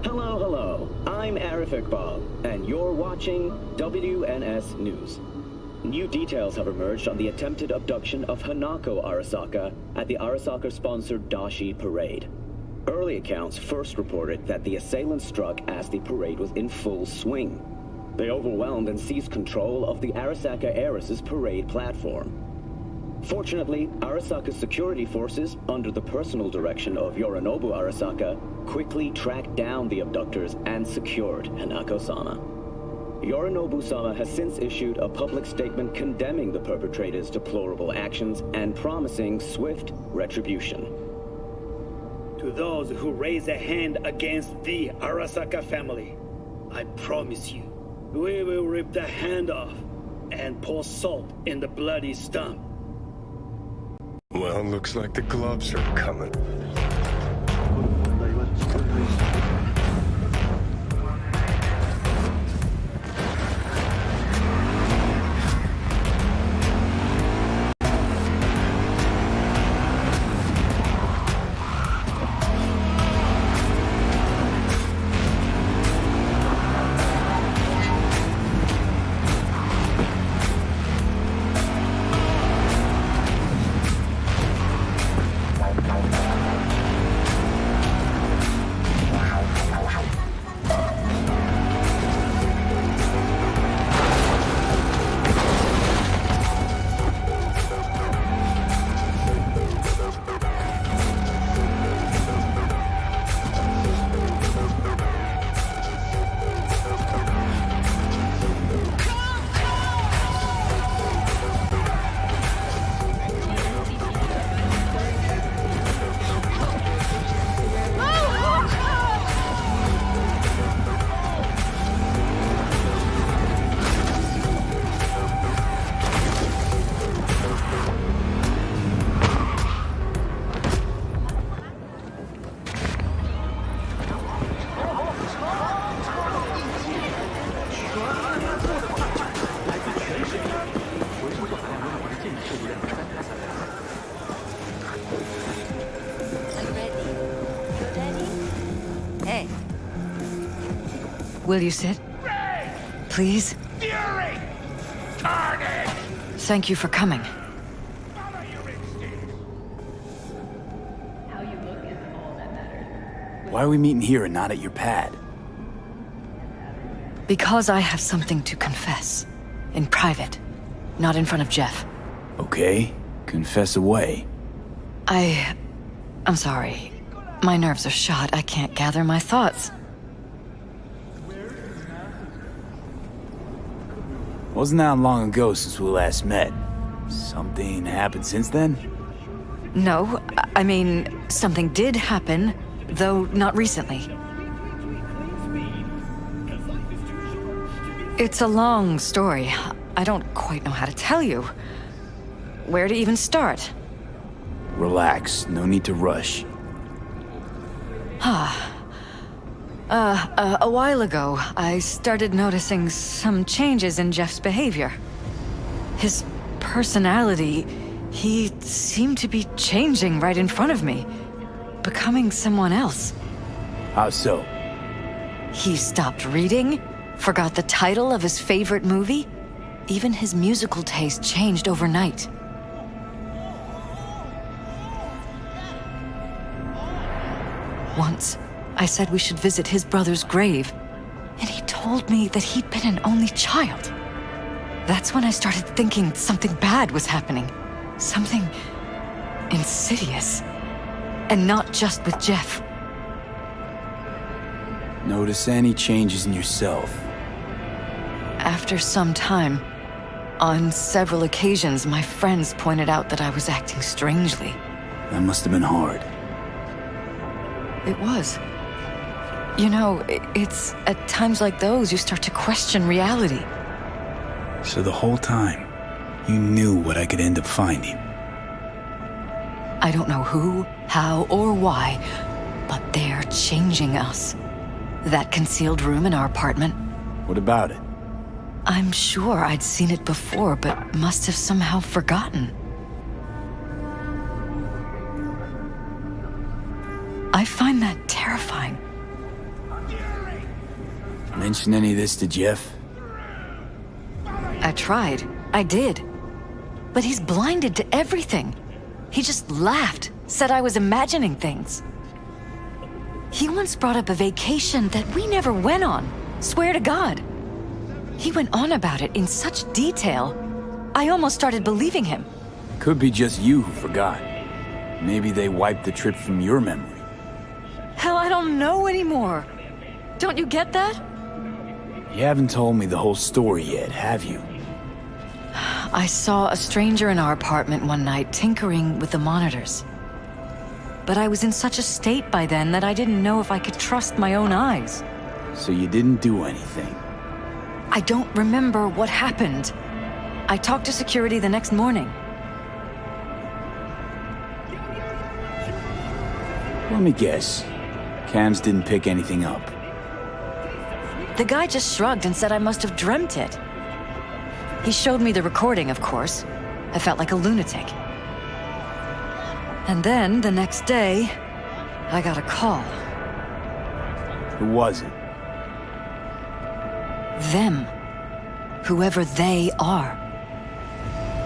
Hello, hello. I'm Arif Iqbal, and you're watching WNS News. New details have emerged on the attempted abduction of Hanako Arasaka at the Arasaka-sponsored Dashi Parade. Early accounts first reported that the assailants struck as the parade was in full swing. They overwhelmed and seized control of the Arasaka heiress's parade platform. Fortunately, Arasaka's security forces, under the personal direction of Yorinobu Arasaka, quickly tracked down the abductors and secured Hanako-sama. Yorinobu-sama has since issued a public statement condemning the perpetrators' deplorable actions and promising swift retribution. To those who raise a hand against the Arasaka family, I promise you, we will rip the hand off and pour salt in the bloody stump. Well, looks like the gloves are coming. Will you sit? Please? Fury! Carnage! Thank you for coming. Follow your instincts! How you look is all that matters. Why are we meeting here and not at your pad? Because I have something to confess. In private. Not in front of Jeff. Okay, confess away. I'm sorry. My nerves are shot. I can't gather my thoughts. Wasn't that long ago since we last met? Something happened since then? No, I mean, something did happen, though not recently. It's a long story. I don't quite know how to tell you. Where to even start? Relax, no need to rush. A while ago, I started noticing some changes in Jeff's behavior. His personality, he seemed to be changing right in front of me, becoming someone else. How so? He stopped reading, forgot the title of his favorite movie. Even his musical taste changed overnight. Once, I said we should visit his brother's grave, and he told me that he'd been an only child. That's when I started thinking something bad was happening. Something insidious. And not just with Jeff. Notice any changes in yourself? After some time, on several occasions, my friends pointed out that I was acting strangely. That must have been hard. It was. You know, it's at times like those you start to question reality. So the whole time, you knew what I could end up finding. I don't know who, how, or why, but they're changing us. That concealed room in our apartment. What about it? I'm sure I'd seen it before, but must have somehow forgotten. I find that terrifying. Mention any of this to Jeff? I tried. I did. But he's blinded to everything. He just laughed, said I was imagining things. He once brought up a vacation that we never went on. Swear to God. He went on about it in such detail. I almost started believing him. Could be just you who forgot. Maybe they wiped the trip from your memory. Hell, I don't know anymore. Don't you get that? You haven't told me the whole story yet, have you? I saw a stranger in our apartment one night tinkering with the monitors. But I was in such a state by then that I didn't know if I could trust my own eyes. So you didn't do anything? I don't remember what happened. I talked to security the next morning. Let me guess. Cams didn't pick anything up. The guy just shrugged and said I must have dreamt it. He showed me the recording, of course. I felt like a lunatic. And then, the next day, I got a call. Who was it? Them. Whoever they are.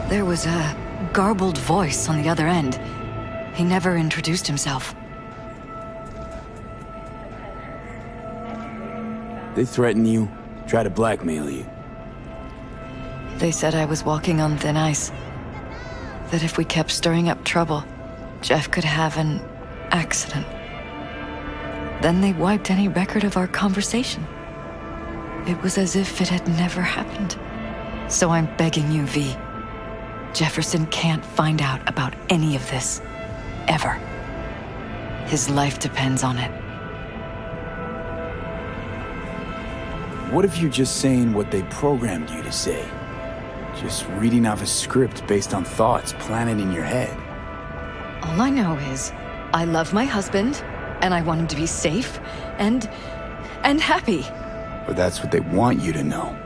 There was a garbled voice on the other end. He never introduced himself. They threatened you, try to blackmail you. They said I was walking on thin ice. That if we kept stirring up trouble, Jeff could have an accident. Then they wiped any record of our conversation. It was as if it had never happened. So I'm begging you, V. Jefferson can't find out about any of this. Ever. His life depends on it. What if you're just saying what they programmed you to say? Just reading off a script based on thoughts planted in your head. All I know is, I love my husband, and I want him to be safe, and happy. Or that's what they want you to know.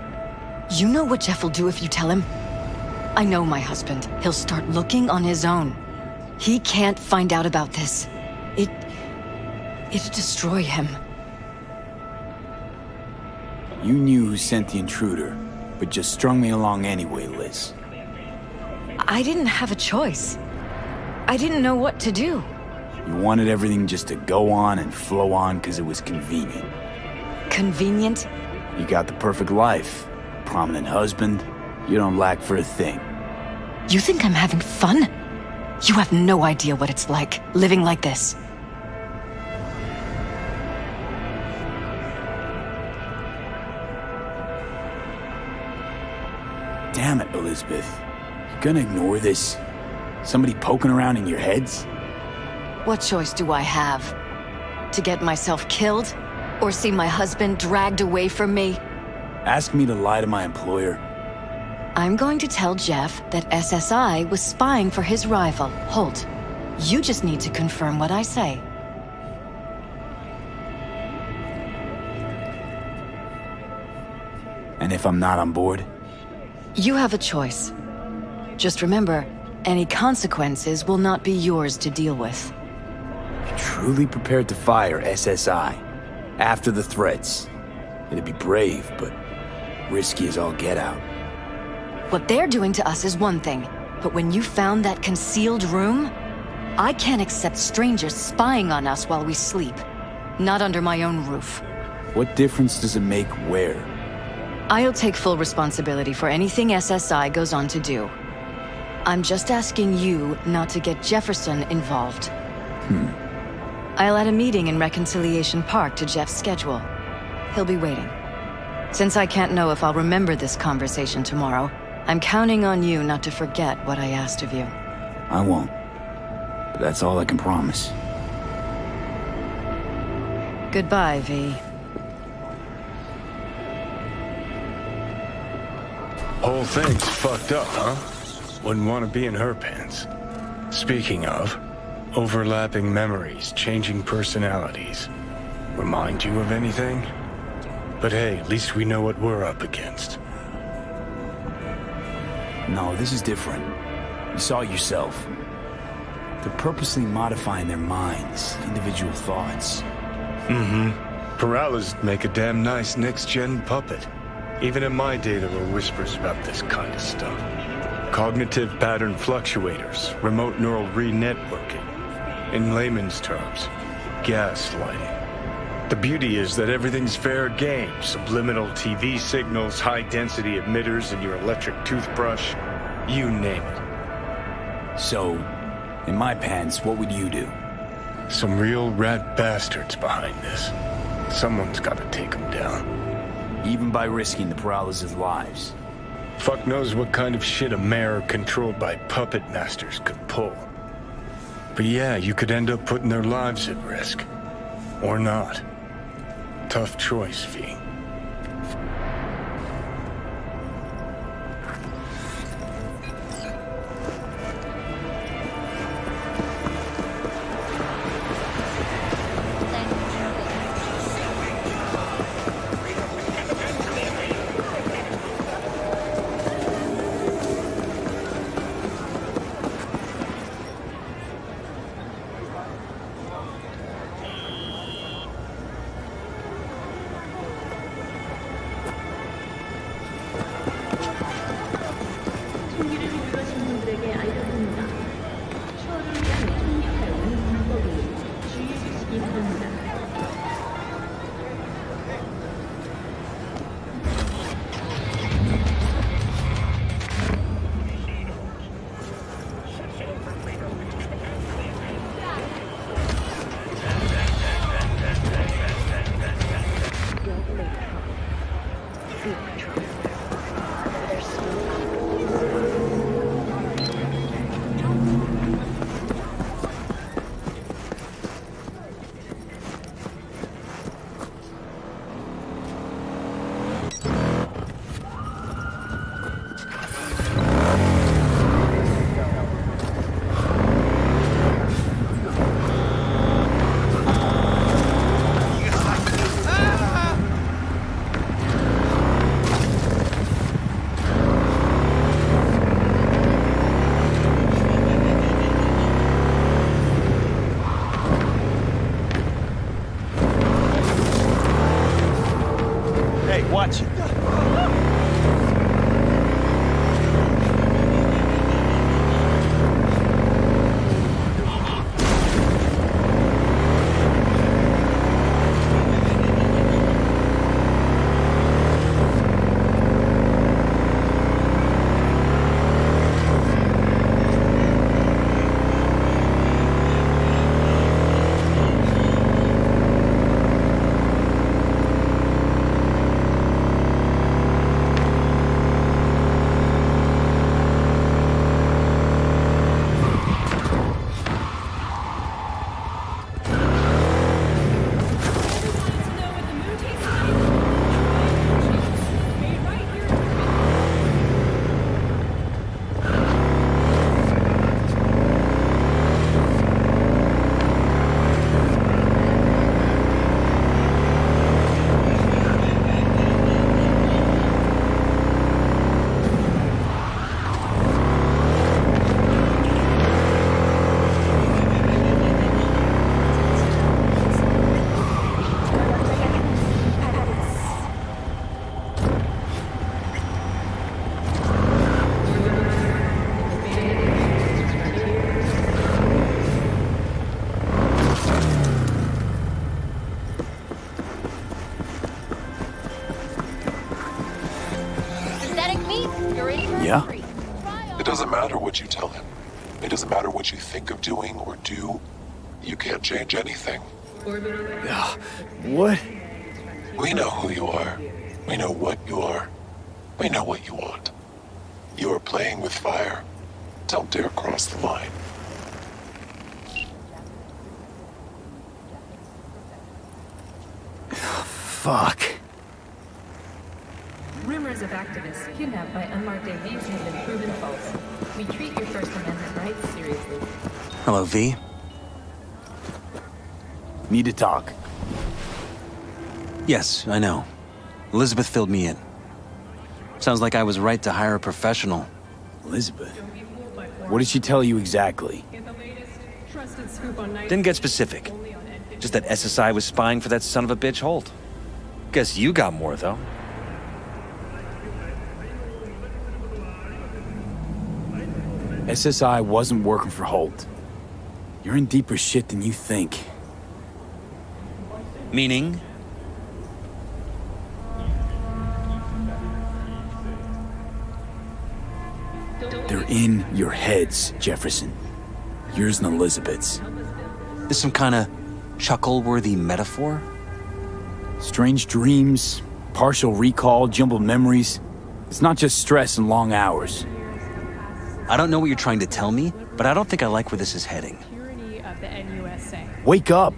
You know what Jeff will do if you tell him? I know my husband. He'll start looking on his own. He can't find out about this. It'd destroy him. You knew who sent the intruder, but just strung me along anyway, Liz. I didn't have a choice. I didn't know what to do. You wanted everything just to go on and flow on because it was convenient. Convenient? You got the perfect life. Prominent husband. You don't lack for a thing. You think I'm having fun? You have no idea what it's like, living like this. Damn it, Elizabeth. You gonna ignore this? Somebody poking around in your heads? What choice do I have? To get myself killed? Or see my husband dragged away from me? Ask me to lie to my employer. I'm going to tell Jeff that SSI was spying for his rival, Holt. You just need to confirm what I say. And if I'm not on board? You have a choice. Just remember, any consequences will not be yours to deal with. You're truly prepared to fire SSI after the threats. It'd be brave, but risky as all get out. What they're doing to us is one thing, but when you found that concealed room, I can't accept strangers spying on us while we sleep. Not under my own roof. What difference does it make where? I'll take full responsibility for anything SSI goes on to do. I'm just asking you not to get Jefferson involved. I'll add a meeting in Reconciliation Park to Jeff's schedule. He'll be waiting. Since I can't know if I'll remember this conversation tomorrow, I'm counting on you not to forget what I asked of you. I won't. But that's all I can promise. Goodbye, V. Whole thing's fucked up, huh? Wouldn't want to be in her pants. Speaking of, overlapping memories, changing personalities. Remind you of anything? But hey, at least we know what we're up against. No, this is different. You saw it yourself. They're purposely modifying their minds, individual thoughts. Corrales make a damn nice next-gen puppet. Even in my day, there were whispers about this kind of stuff. Cognitive pattern fluctuators, remote neural re-networking. In layman's terms, gaslighting. The beauty is that everything's fair game. Subliminal TV signals, high-density emitters in your electric toothbrush. You name it. So, in my pants, what would you do? Some real rat bastards behind this. Someone's gotta take them down. Even by risking the Perales' lives. Fuck knows what kind of shit a mayor controlled by puppet masters could pull. But yeah, you could end up putting their lives at risk. Or not. Tough choice, V. Watch it. Yeah? It doesn't matter what you tell him. It doesn't matter what you think of doing or do. You can't change anything. What? We know who you are. We know what you are. We know what you want. You are playing with fire. Don't dare cross the line. Fuck. Rumors of activists kidnapped by unmarked AVs have been proven false. We treat your First Amendment rights seriously. Hello, V. Need to talk. Yes, I know. Elizabeth filled me in. Sounds like I was right to hire a professional. Elizabeth? What did she tell you exactly? Didn't get specific. Just that SSI was spying for that son of a bitch Holt. Guess you got more, though. SSI wasn't working for Holt. You're in deeper shit than you think. Meaning? They're in your heads, Jefferson. Yours and Elizabeth's. This some kind of chuckle-worthy metaphor? Strange dreams, partial recall, jumbled memories. It's not just stress and long hours. I don't know what you're trying to tell me, but I don't think I like where this is heading. Wake up!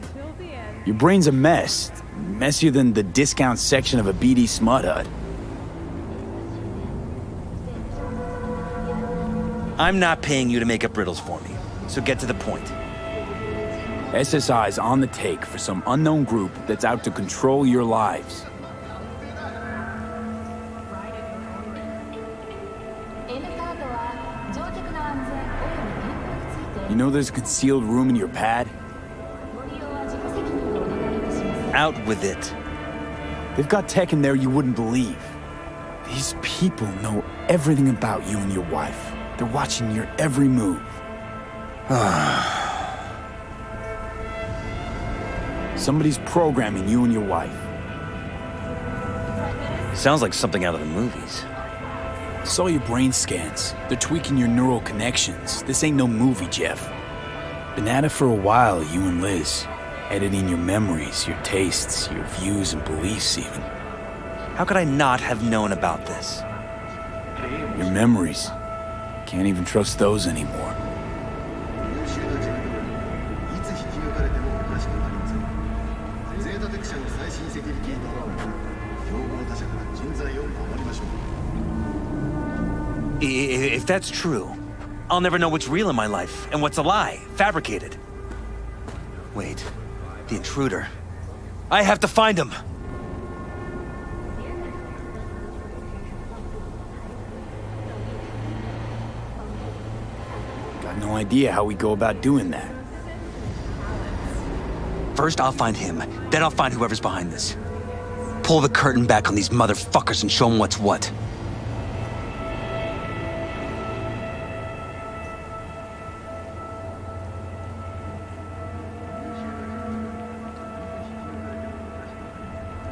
Your brain's a mess. Messier than the discount section of a BD smut hut. I'm not paying you to make up riddles for me, so get to the point. SSI's on the take for some unknown group that's out to control your lives. You know there's a concealed room in your pad? Out with it. They've got tech in there you wouldn't believe. These people know everything about you and your wife. They're watching your every move. Somebody's programming you and your wife. Sounds like something out of the movies. Saw your brain scans. They're tweaking your neural connections. This ain't no movie, Jeff. Been at it for a while, you and Liz. Editing your memories, your tastes, your views and beliefs even. How could I not have known about this? Your memories. Can't even trust those anymore. If that's true, I'll never know what's real in my life and what's a lie, fabricated. Wait, the intruder. I have to find him! Got no idea how we go about doing that. First, I'll find him. Then I'll find whoever's behind this. Pull the curtain back on these motherfuckers and show them what's what.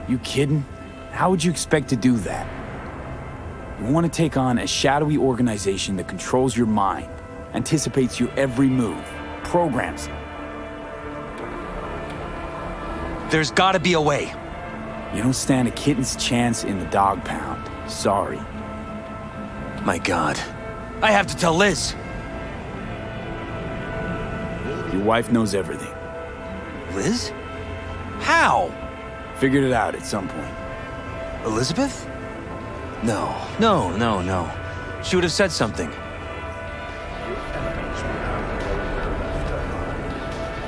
You kidding? How would you expect to do that? You want to take on a shadowy organization that controls your mind, anticipates your every move, programs it. There's gotta be a way. You don't stand a kitten's chance in the dog pound. Sorry. My God. I have to tell Liz. Your wife knows everything. Liz? How? Figured it out at some point. Elizabeth? No. She would have said something.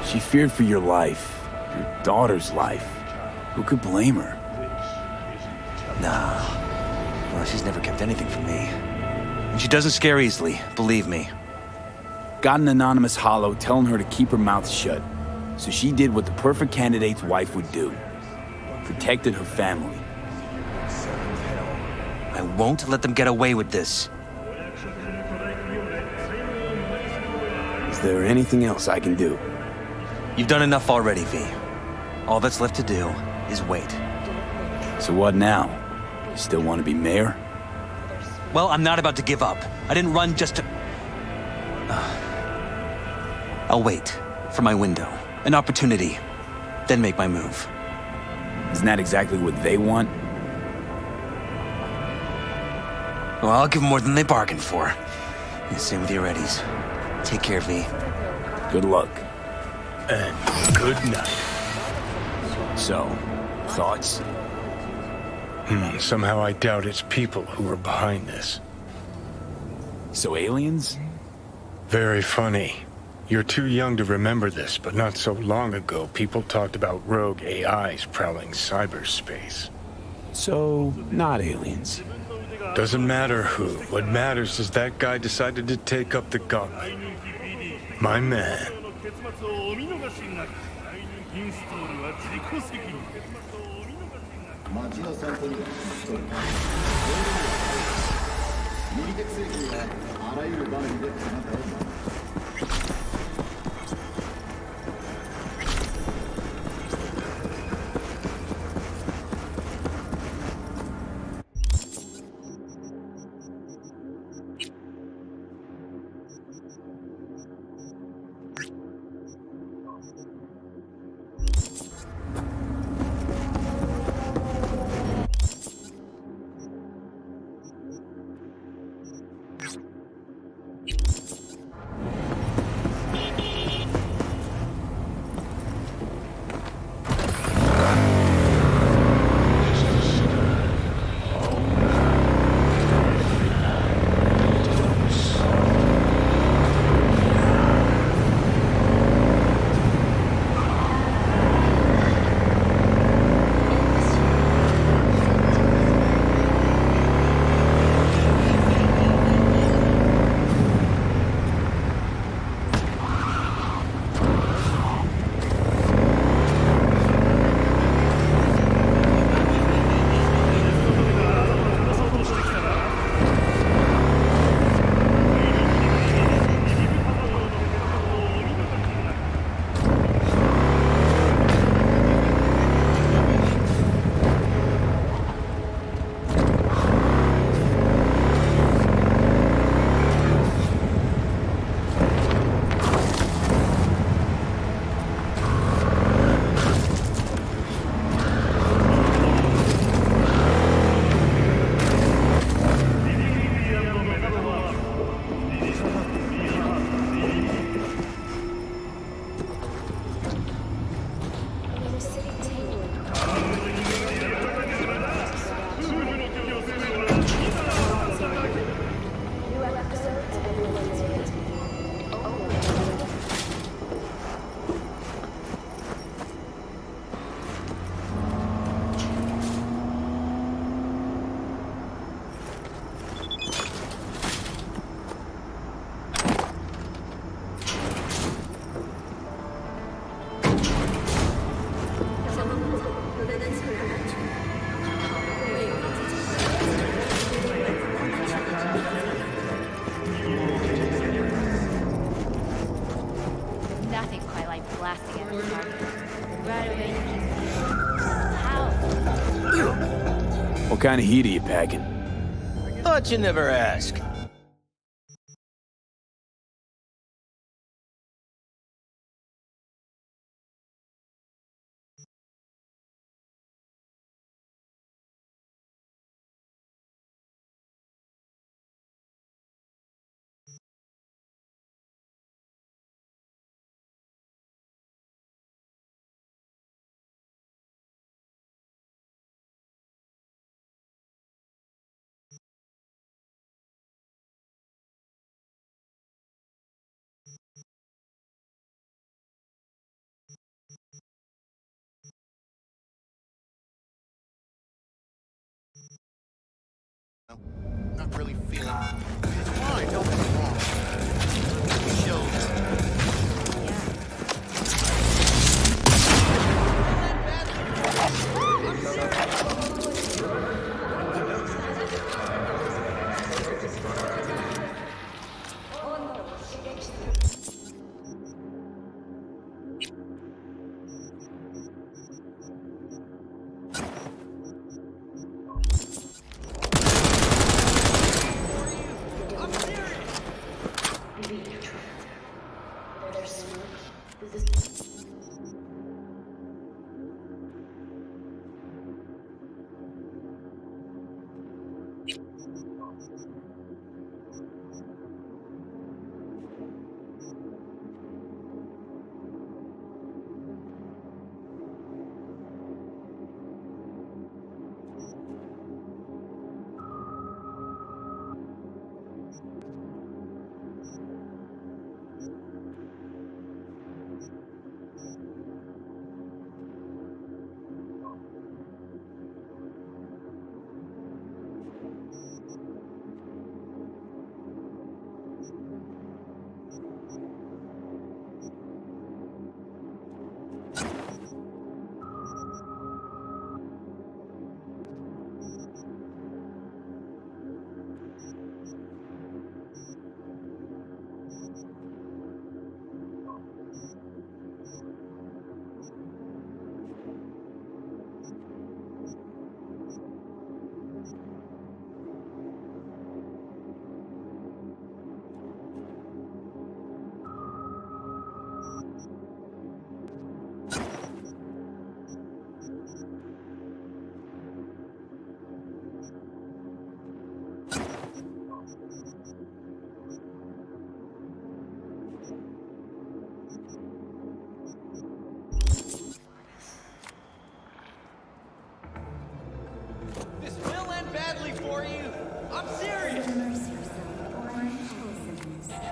She feared for your life, your daughter's life. Who could blame her? Nah. Well, she's never kept anything from me. And she doesn't scare easily, believe me. Got an anonymous hollow telling her to keep her mouth shut. So she did what the perfect candidate's wife would do. Protected her family. I won't let them get away with this. Is there anything else I can do? You've done enough already, V. All that's left to do is wait. So what now? You still want to be mayor? Well, I'm not about to give up. I didn't run just to... I'll wait for my window, an opportunity, then make my move. Isn't that exactly what they want? Well, I'll give them more than they bargained for. And same with your Eddies. Take care, V. Good luck. And good night. So, thoughts? Somehow I doubt it's people who are behind this. So aliens? Very funny. You're too young to remember this, but not so long ago, people talked about rogue AIs prowling cyberspace. So, not aliens. Doesn't matter who. What matters is that guy decided to take up the gauntlet. My man. Nothing quite like blasting at the target. Right away, you can how? What kind of heat are you packing? Thought you never ask. Not really feeling. It's fine, don't get me wrong. It shows. This will end badly for you. I'm serious. Immerse yourself or impulsiveness.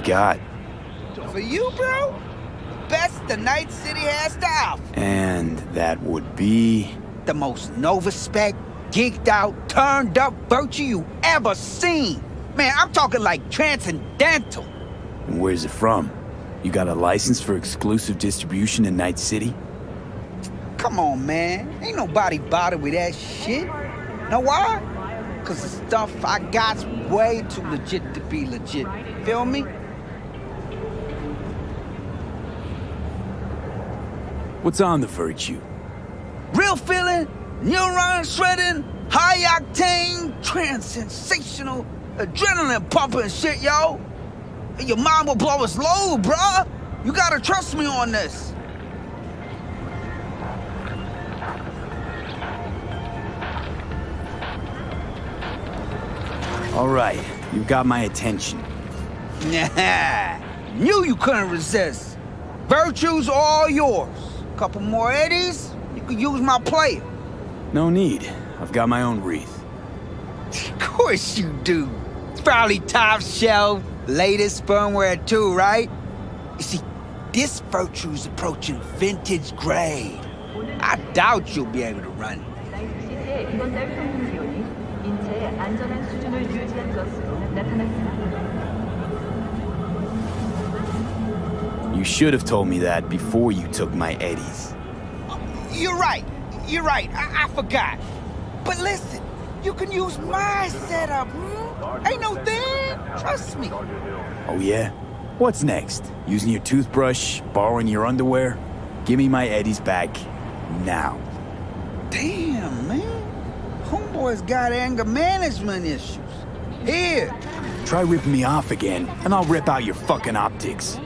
you got? For you, bro? Best the Night City has to offer. And that would be... The most Nova-spec, geeked out, turned up virtue you ever seen. Man, I'm talking like transcendental. And where's it from? You got a license for exclusive distribution in Night City? Come on, man. Ain't nobody bothered with that shit. Know why? Cause the stuff I got's way too legit to be legit. Feel me? What's on the virtue? Real feeling, neuron shredding, high octane, trans-sensational, adrenaline pumping shit, yo. Your mind will blow its load, bruh. You gotta trust me on this. All right, you've got my attention. Nah, knew you couldn't resist. Virtue's all yours. Couple more eddies, you could use my player. No need. I've got my own wreath. Of course you do. It's probably top shelf, latest firmware too, right? You see, this virtue's approaching vintage grade. I doubt you'll be able to run it. You should have told me that before you took my eddies. You're right. I forgot. But listen, you can use my setup, Ain't no thing. Trust me. Oh yeah? What's next? Using your toothbrush, borrowing your underwear? Give me my eddies back now. Damn, man. Homeboy's got anger management issues. Here. Try ripping me off again, and I'll rip out your fucking optics.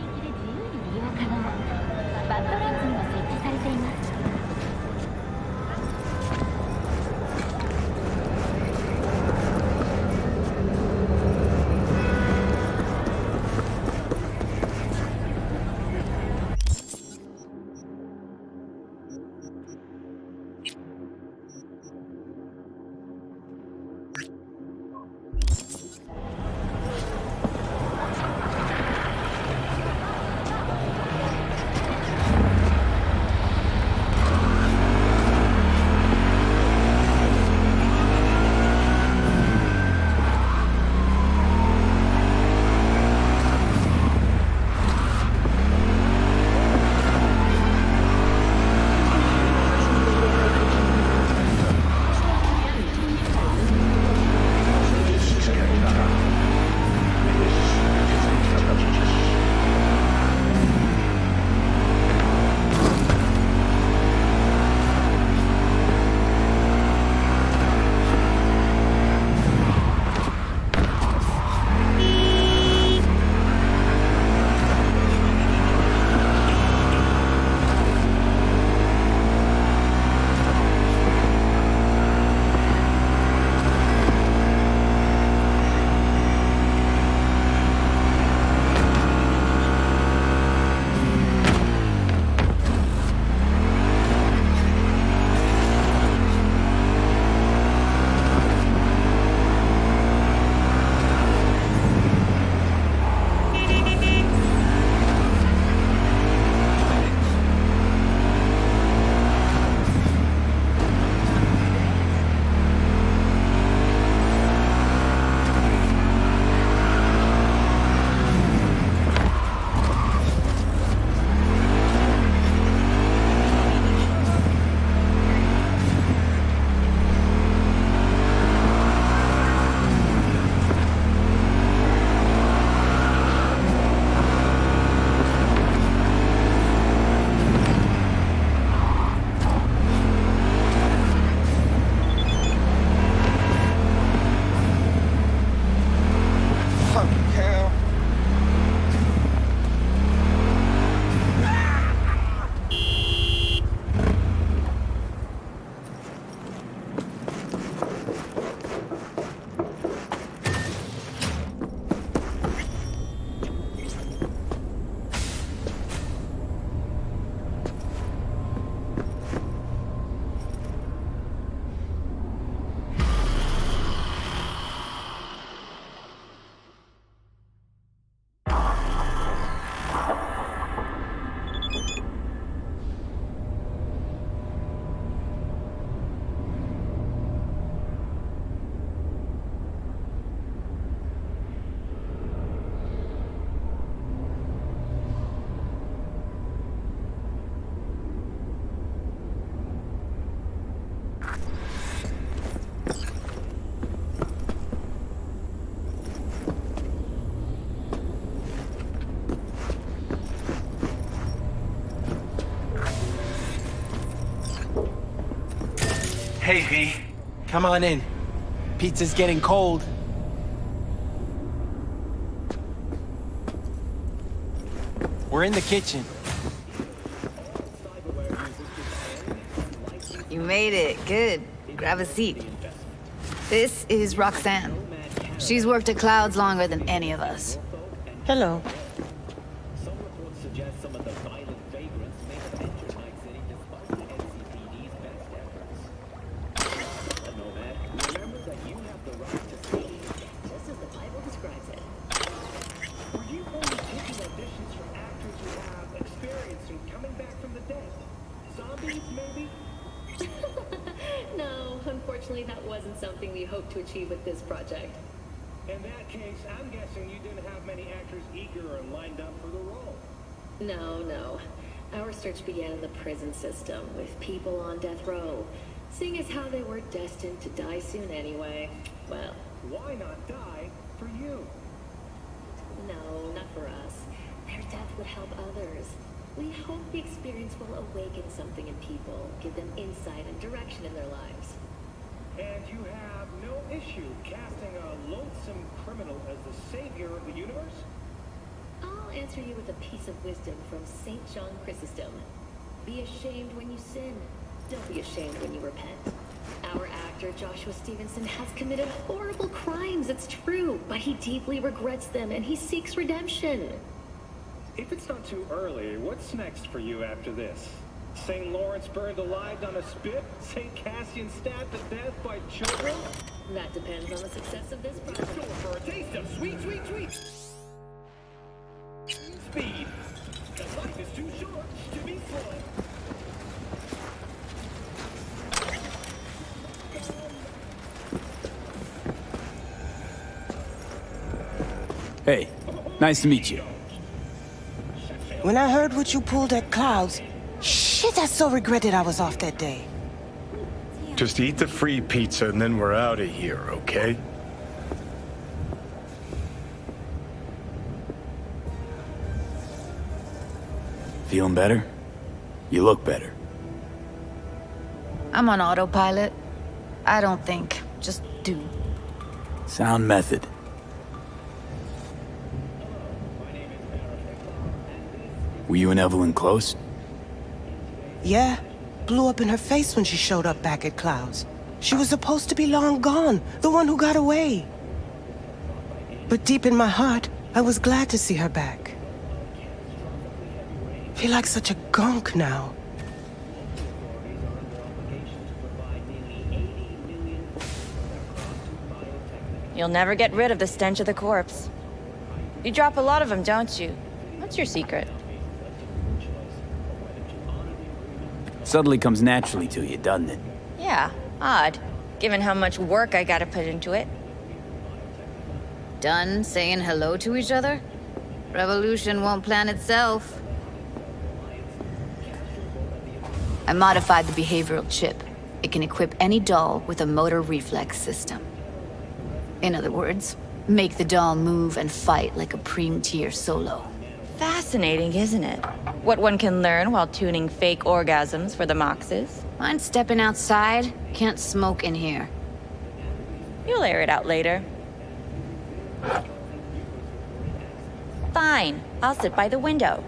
Hey, V. Come on in. Pizza's getting cold. We're in the kitchen. You made it. Good. Grab a seat. This is Roxanne. She's worked at Clouds longer than any of us. Hello. Some reports suggest some of the violent vagrants may have entered Night City despite the NCPD's best efforts. Nomad, remember that you have the right to speak, just as the Bible describes it. Were you only taking auditions from actors who have experience in coming back from the dead? Zombies, maybe? No, unfortunately that wasn't something we hoped to achieve with this project. In that case, I'm guessing you didn't have many actors eager and lined up for the role. No. Our search began in the prison system, with people on death row. Seeing as how they were destined to die soon anyway, well... Why not die for you? No, not for us. Their death would help others. We hope the experience will awaken something in people, give them insight and direction in their lives. And you have no issue casting a loathsome criminal as the savior of the universe? I'll answer you with a piece of wisdom from St. John Chrysostom. Be ashamed when you sin. Don't be ashamed when you repent. Our actor, Joshua Stevenson, has committed horrible crimes, it's true, but he deeply regrets them and he seeks redemption. If it's not too early, what's next for you after this? St. Lawrence burned alive on a spit? St. Cassian stabbed to death by children? That depends on the success of this project. Let's go for a taste of sweet speed. Because life is too short to be slow. Hey, nice to meet you. When I heard what you pulled at Clouds, shit, I so regretted I was off that day. Just eat the free pizza and then we're out of here, okay? Feeling better? You look better. I'm on autopilot. I don't think. Just do. Sound method. Were you and Evelyn close? Yeah, blew up in her face when she showed up back at Clouds. She was supposed to be long gone, the one who got away. But deep in my heart, I was glad to see her back. Feel like such a gunk now. You'll never get rid of the stench of the corpse. You drop a lot of them, don't you? What's your secret? Suddenly comes naturally to you, doesn't it? Yeah, odd, given how much work I gotta put into it. Done saying hello to each other? Revolution won't plan itself. I modified the behavioral chip. It can equip any doll with a motor reflex system. In other words, make the doll move and fight like a Prime-tier solo. Fascinating, isn't it? What one can learn while tuning fake orgasms for the Moxes. Mind stepping outside? Can't smoke in here. You'll air it out later. Fine, I'll sit by the window.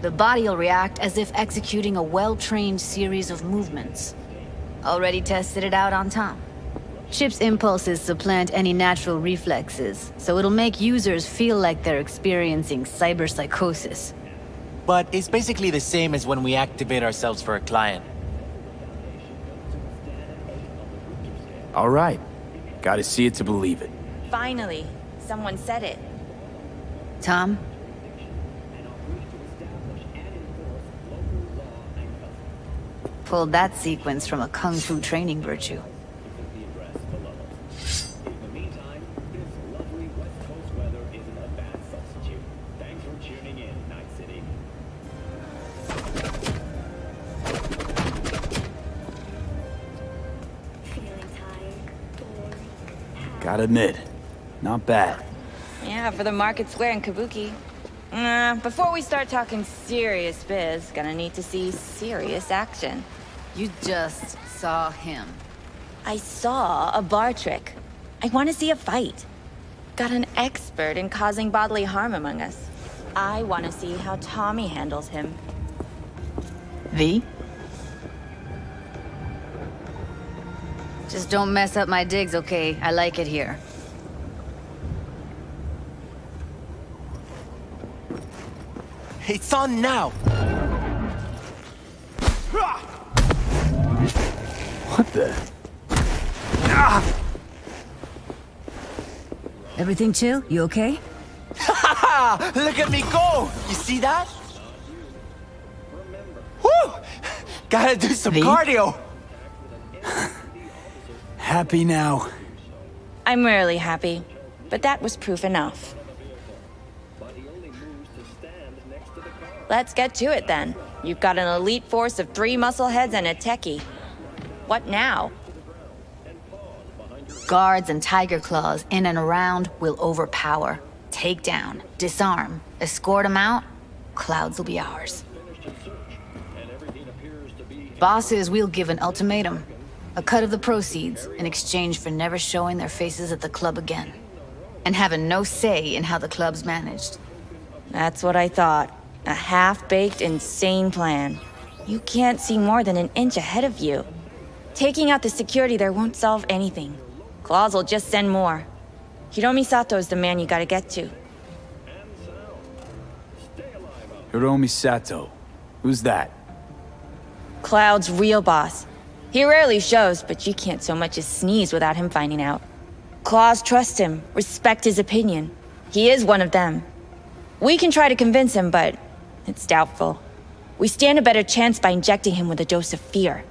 The body'll react as if executing a well-trained series of movements. Already tested it out on Tom. Chip's impulses supplant any natural reflexes, so it'll make users feel like they're experiencing cyberpsychosis. But it's basically the same as when we activate ourselves for a client. All right. Gotta see it to believe it. Finally, someone said it. Tom? Pulled that sequence from a kung fu training virtue. Gotta admit, not bad. Yeah, for the market square in Kabuki. Before we start talking serious biz, gonna need to see serious action. You just saw him. I saw a bar trick. I want to see a fight. Got an expert in causing bodily harm among us. I want to see how Tommy handles him. V? Just don't mess up my digs, okay? I like it here. It's on now! What the? Everything chill? You okay? Look at me go! You see that? Woo! Gotta do some cardio! Happy now? I'm rarely happy, but that was proof enough. Let's get to it then. You've got an elite force of 3 muscleheads and a techie. What now? Guards and tiger claws in and around will overpower. Take down, disarm, escort them out. Clouds will be ours. Bosses, we'll give an ultimatum. A cut of the proceeds in exchange for never showing their faces at the club again. And having no say in how the club's managed. That's what I thought. A half-baked, insane plan. You can't see more than an inch ahead of you. Taking out the security there won't solve anything. Claws will just send more. Hiromi Sato's the man you gotta get to. Hiromi Sato. Who's that? Cloud's real boss. He rarely shows, but you can't so much as sneeze without him finding out. Claws trust him, respect his opinion. He is one of them. We can try to convince him, but it's doubtful. We stand a better chance by injecting him with a dose of fear.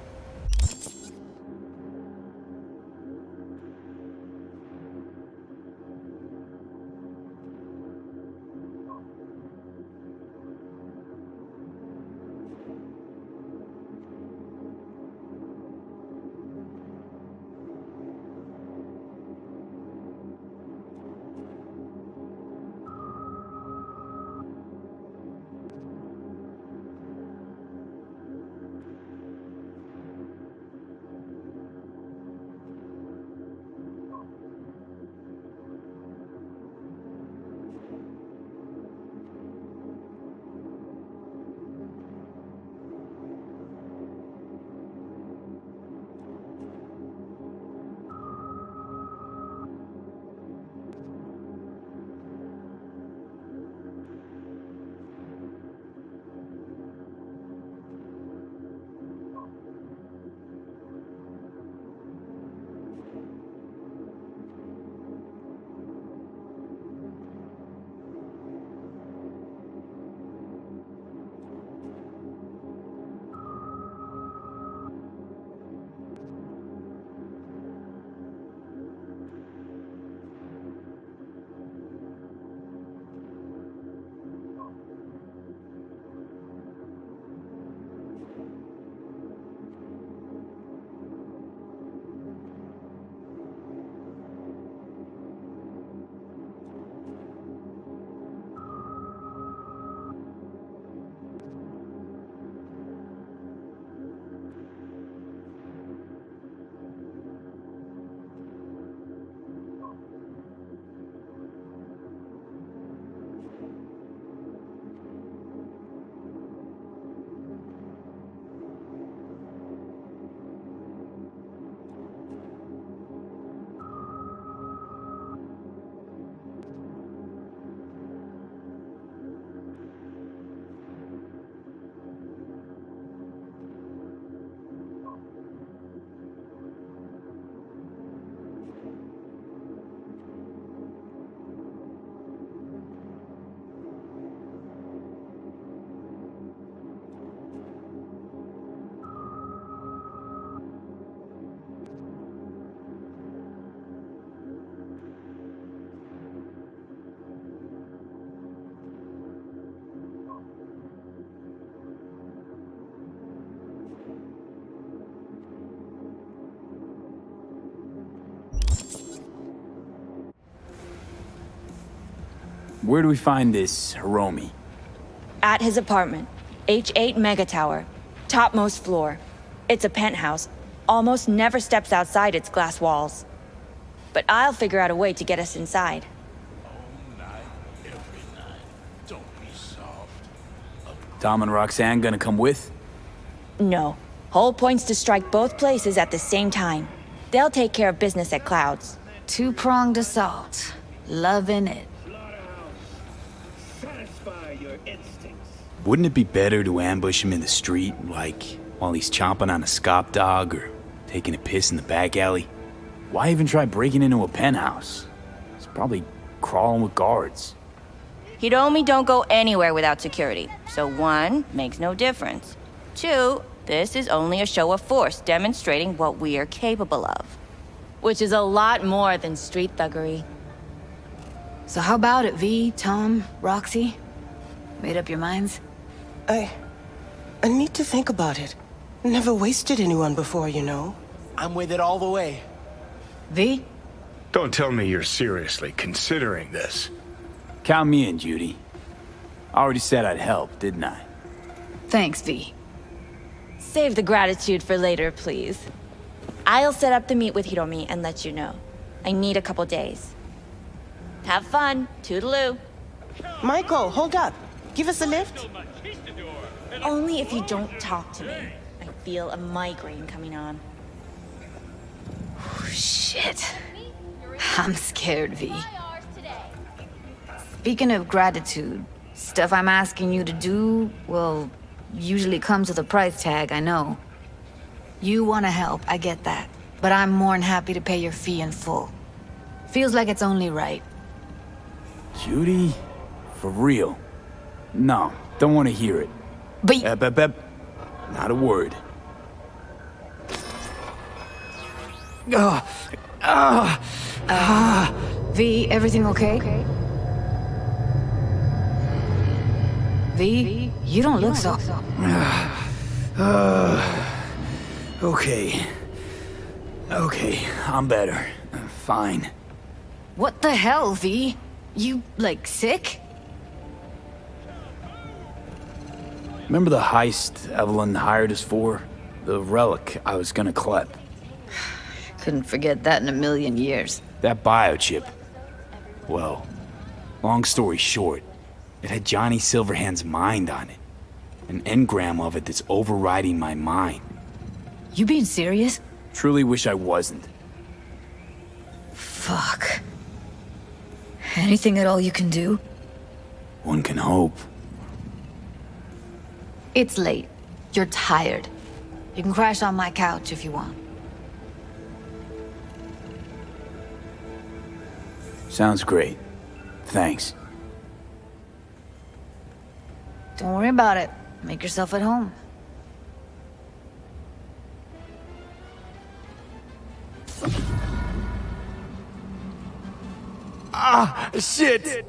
Where do we find this Hiromi? At his apartment, H8 Mega Tower, topmost floor. It's a penthouse. Almost never steps outside its glass walls. But I'll figure out a way to get us inside. Tom and Roxanne gonna come with? No. Whole point's to strike both places at the same time. They'll take care of business at Clouds. Two-pronged assault. Loving it. Satisfy your instincts. Wouldn't it be better to ambush him in the street, like while he's chomping on a scop dog or taking a piss in the back alley? Why even try breaking into a penthouse? He's probably crawling with guards. Hiromi don't go anywhere without security. So 1, makes no difference. 2, this is only a show of force demonstrating what we are capable of. Which is a lot more than street thuggery. So how about it, V, Tom, Roxy? Made up your minds? I need to think about it. Never wasted anyone before, you know. I'm with it all the way. V? Don't tell me you're seriously considering this. Count me in, Judy. I already said I'd help, didn't I? Thanks, V. Save the gratitude for later, please. I'll set up the meet with Hiromi and let you know. I need a couple days. Have fun. Toodaloo. Michael, hold up. Give us a lift. Only if you don't talk to me. I feel a migraine coming on. Shit. I'm scared, V. Speaking of gratitude, stuff I'm asking you to do, well, usually comes with a price tag, I know. You want to help, I get that. But I'm more than happy to pay your fee in full. Feels like it's only right. Judy? For real? No, don't want to hear it. But... Not a word. V, everything okay? V, you don't look so... Okay. Okay, I'm better. Fine. What the hell, V? You, like, sick? Remember the heist Evelyn hired us for? The relic I was gonna collect. Couldn't forget that in a million years. That biochip. Well, long story short, it had Johnny Silverhand's mind on it. An engram of it that's overriding my mind. You being serious? Truly wish I wasn't. Fuck. Anything at all you can do? One can hope. It's late. You're tired. You can crash on my couch if you want. Sounds great. Thanks. Don't worry about it. Make yourself at home. Ah, shit!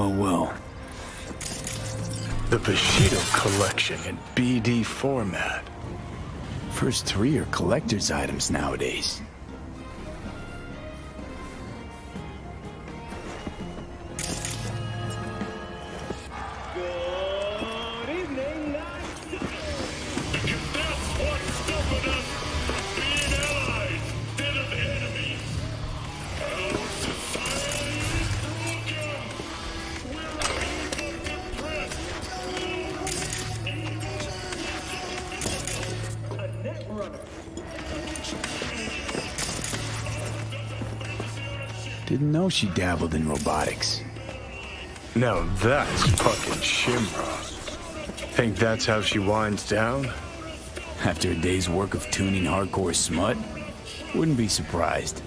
Well. The Bushido collection in BD format. First 3 are collector's items nowadays. Didn't know she dabbled in robotics. Now that's fucking Shimra. Think that's how she winds down? After a day's work of tuning hardcore smut? Wouldn't be surprised.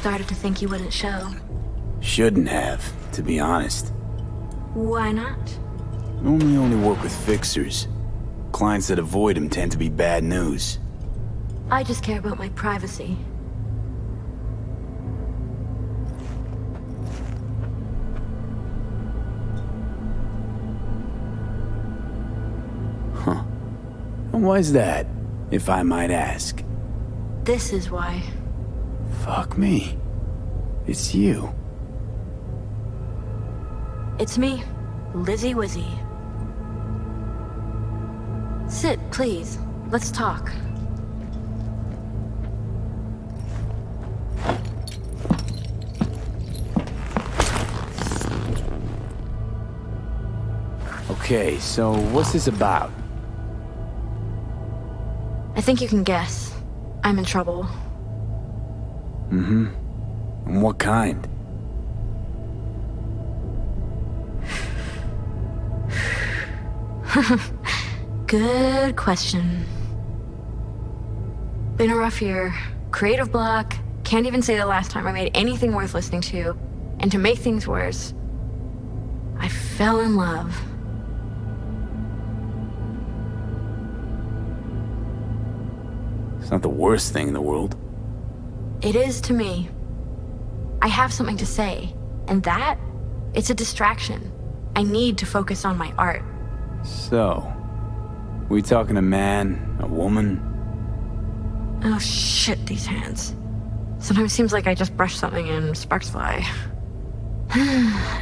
started to think you wouldn't show. Shouldn't have, to be honest. Why not? Only work with fixers. Clients that avoid him tend to be bad news. I just care about my privacy. Huh. And why's that, if I might ask? This is why. Fuck me. It's you. It's me, Lizzie Wizzy. Sit, please. Let's talk. Okay, so what's this about? I think you can guess. I'm in trouble. Mm-hmm. And what kind? Good question. Been a rough year. Creative block. Can't even say the last time I made anything worth listening to. And to make things worse, I fell in love. It's not the worst thing in the world. It is to me. I have something to say, and that, it's a distraction. I need to focus on my art. So, we talking a man, a woman? Oh shit, these hands. Sometimes it seems like I just brush something and sparks fly.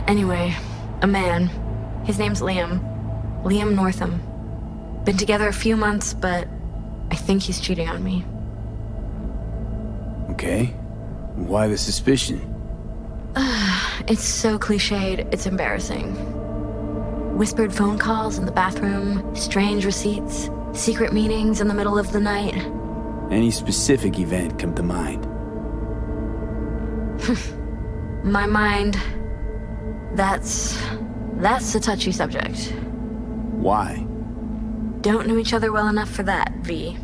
Anyway, a man. His name's Liam. Liam Northam. Been together a few months, but I think he's cheating on me. Okay. Why the suspicion? It's so cliched, it's embarrassing. Whispered phone calls in the bathroom, strange receipts, secret meetings in the middle of the night. Any specific event come to mind? My mind, that's a touchy subject. Why? Don't know each other well enough for that, V.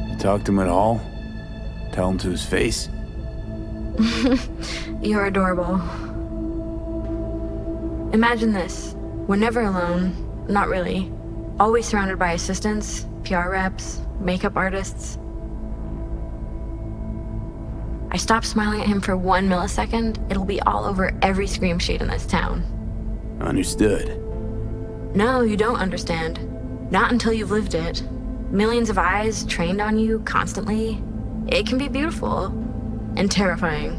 You talk to him at all? Tell him to his face? You're adorable. Imagine this. We're never alone. Not really. Always surrounded by assistants, PR reps, makeup artists. I stop smiling at him for 1 millisecond, it'll be all over every scream sheet in this town. Understood. No, you don't understand. Not until you've lived it. Millions of eyes trained on you constantly. It can be beautiful and terrifying.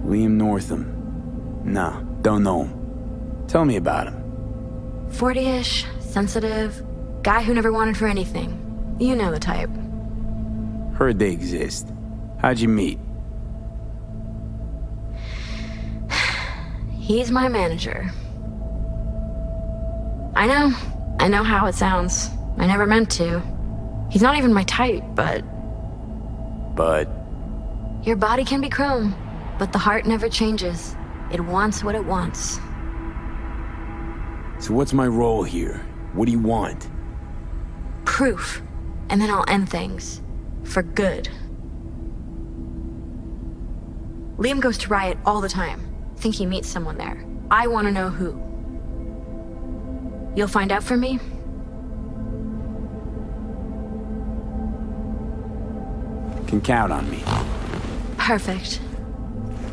Liam Northam. Nah, don't know him. Tell me about him. 40-ish, sensitive, guy who never wanted for anything. You know the type. Heard they exist. How'd you meet? He's my manager. I know how it sounds. I never meant to. He's not even my type, but... But? Your body can be chrome, but the heart never changes. It wants what it wants. So what's my role here? What do you want? Proof. And then I'll end things. For good. Liam goes to Riot all the time. Think he meets someone there. I want to know who. You'll find out for me? Can count on me. Perfect.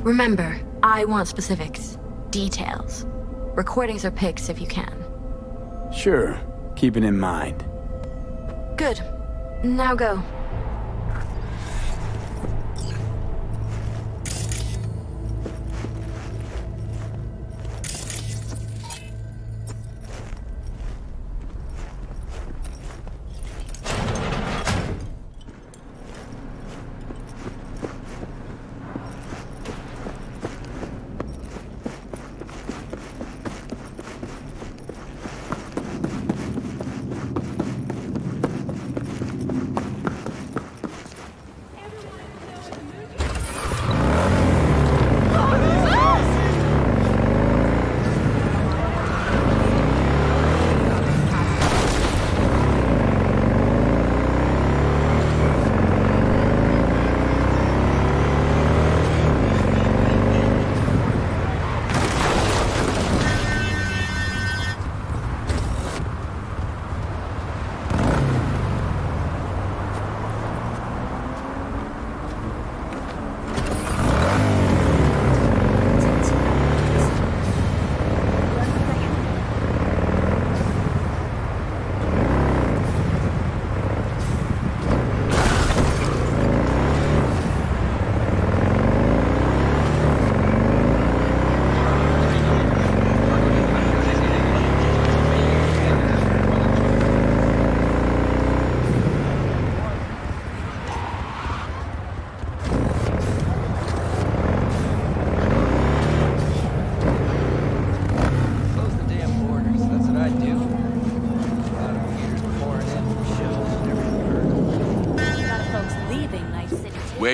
Remember, I want specifics. Details. Recordings or pics if you can. Sure. Keep it in mind. Good. Now go.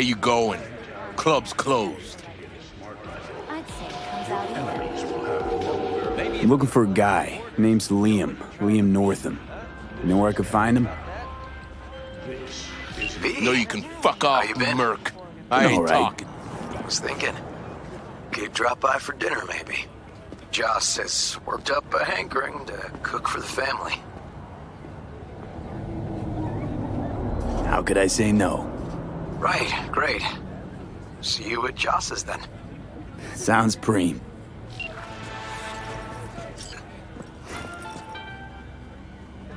you going? Club's closed. I'd say it comes out even. I'm looking for a guy. Name's Liam Northam. You know where I could find him? No, you can fuck off, you merc. I All ain't right. talking. I was thinking, could drop by for dinner, maybe. Joss has worked up a hankering to cook for the family. How could I say no? Right, great. See you at Joss's then. Sounds preem.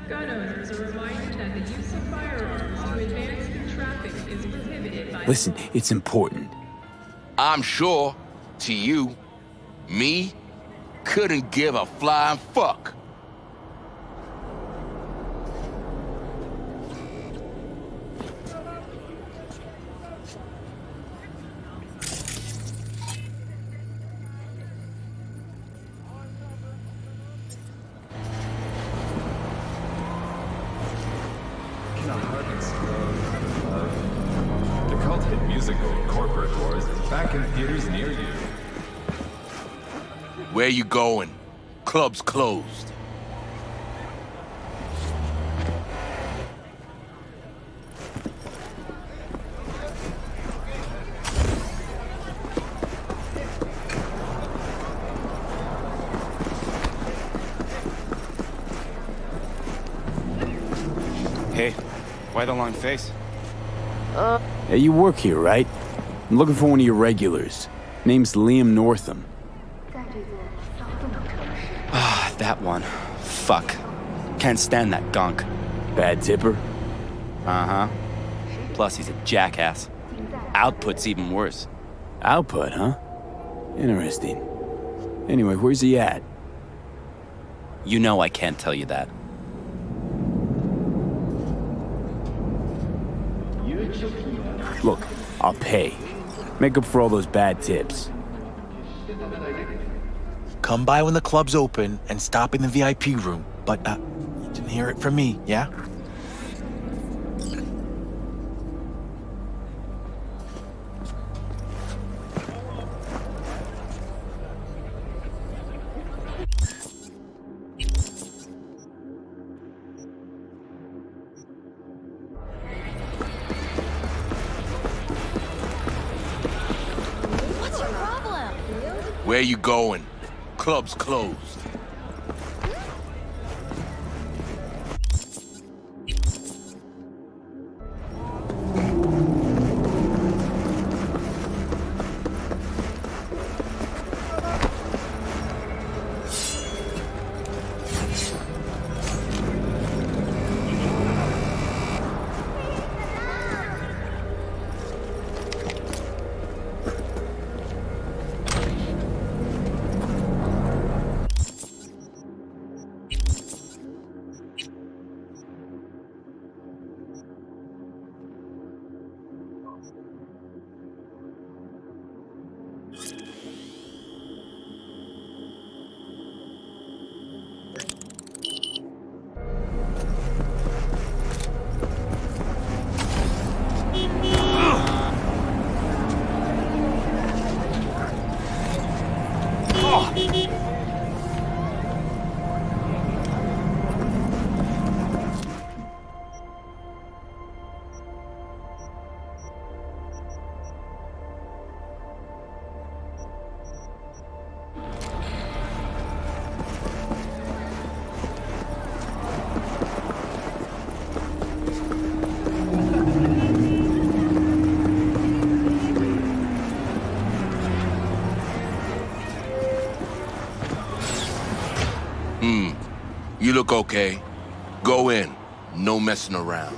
Gun owners are reminded that the use of firearms to advance through traffic is prohibited by... Listen, it's important. I'm sure, to you, me, couldn't give a flying fuck. The cult hit musical Corporate Wars is back in theaters near you. Where you going? Club's closed. Hey, why the long face? Hey, you work here, right? I'm looking for one of your regulars. Name's Liam Northam. Ah, that one. Fuck. Can't stand that gunk. Bad tipper? Uh-huh. Plus, he's a jackass. Output's even worse. Output, huh? Interesting. Anyway, where's he at? You know I can't tell you that. Look, I'll pay. Make up for all those bad tips. Come by when the club's open and stop in the VIP room. But, you didn't hear it from me, yeah? What's your problem? Where you going? Club's closed. You look okay. Go in. No messing around.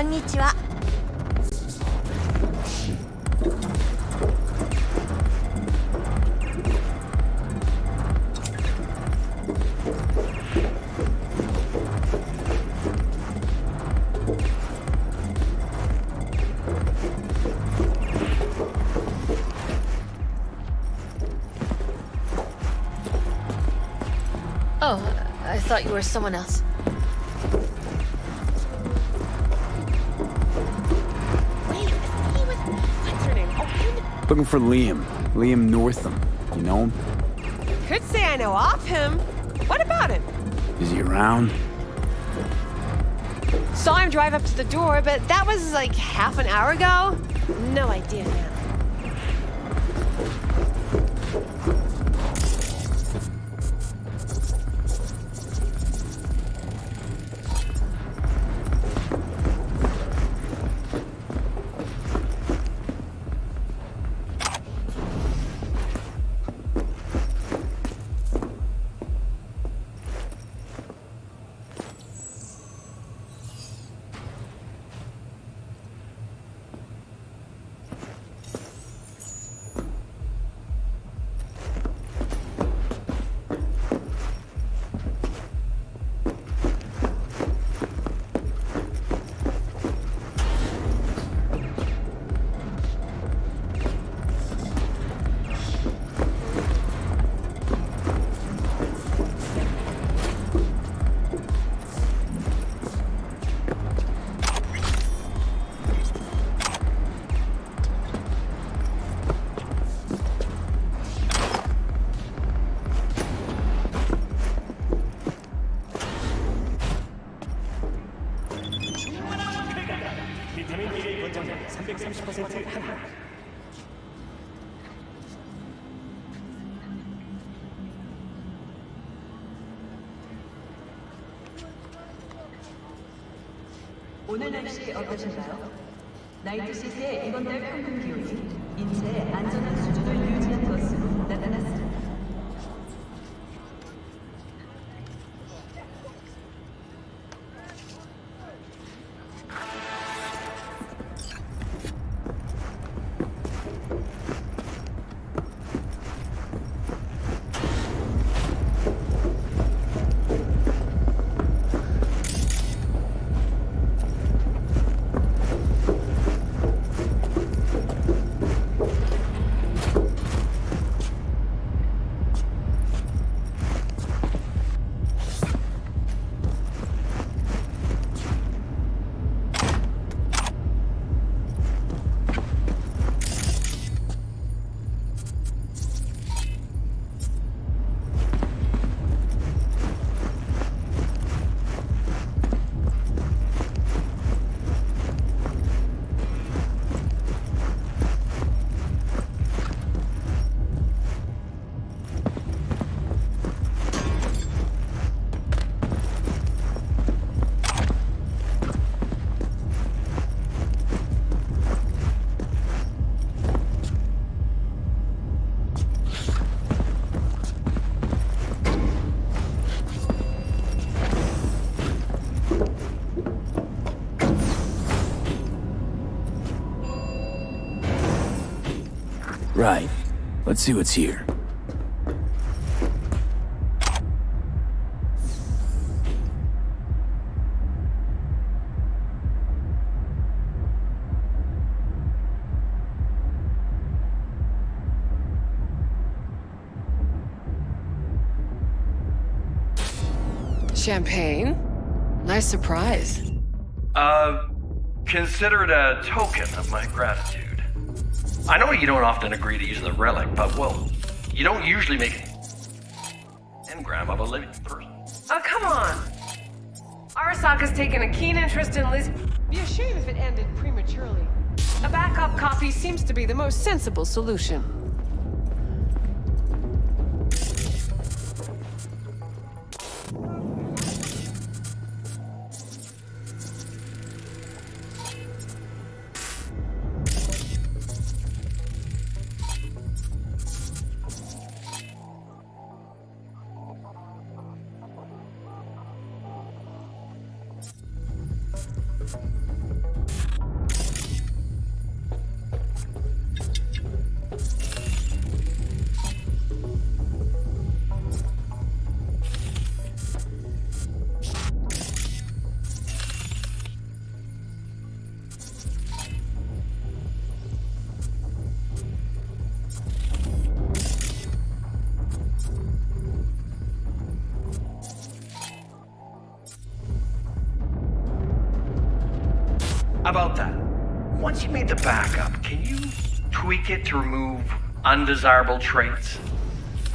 んにちは。Oh, I thought you were someone else. Wait, is he with... What's her name? Oh, Looking for Liam. Liam Northam. You know him? Could say I know of him. What about him? Is he around? Saw him drive up to the door, but that was like half an hour ago. No idea now. 오늘 날씨 어떠신가요? 나이트 시티의 이번 달 평균 기온이 인체의 안전한 수준을 유지한 것으로 나타났습니다. Right. Let's see what's here. Champagne? Nice surprise. Consider it a token of my gratitude. I know you don't often agree to use the relic, but, well, you don't usually make an engram of a living person. Oh, come on! Arasaka's taken a keen interest in Liz. Be a shame if it ended prematurely. A backup copy seems to be the most sensible solution. about that. Once you made the backup, can you tweak it to remove undesirable traits?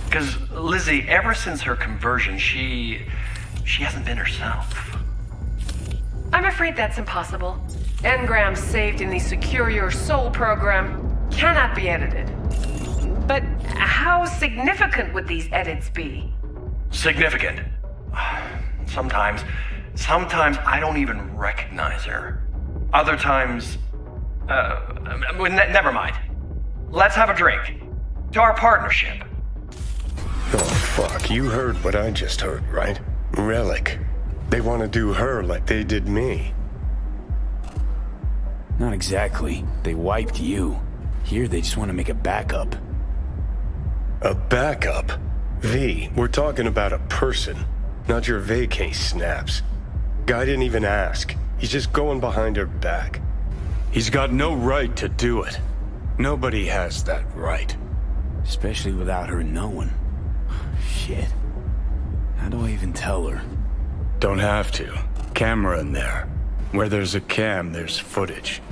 Because Lizzie, ever since her conversion, she hasn't been herself. I'm afraid that's impossible. Engrams saved in the Secure Your Soul program cannot be edited. But how significant would these edits be? Significant. Sometimes I don't even recognize her. Other times, never mind. Let's have a drink. To our partnership. Oh, fuck. You heard what I just heard, right? Relic. They want to do her like they did me. Not exactly. They wiped you. Here, they just want to make a backup. A backup? V, we're talking about a person, not your vacay snaps. Guy didn't even ask. He's just going behind her back. He's got no right to do it. Nobody has that right. Especially without her knowing. Shit. How do I even tell her? Don't have to. Camera in there. Where there's a cam, there's footage.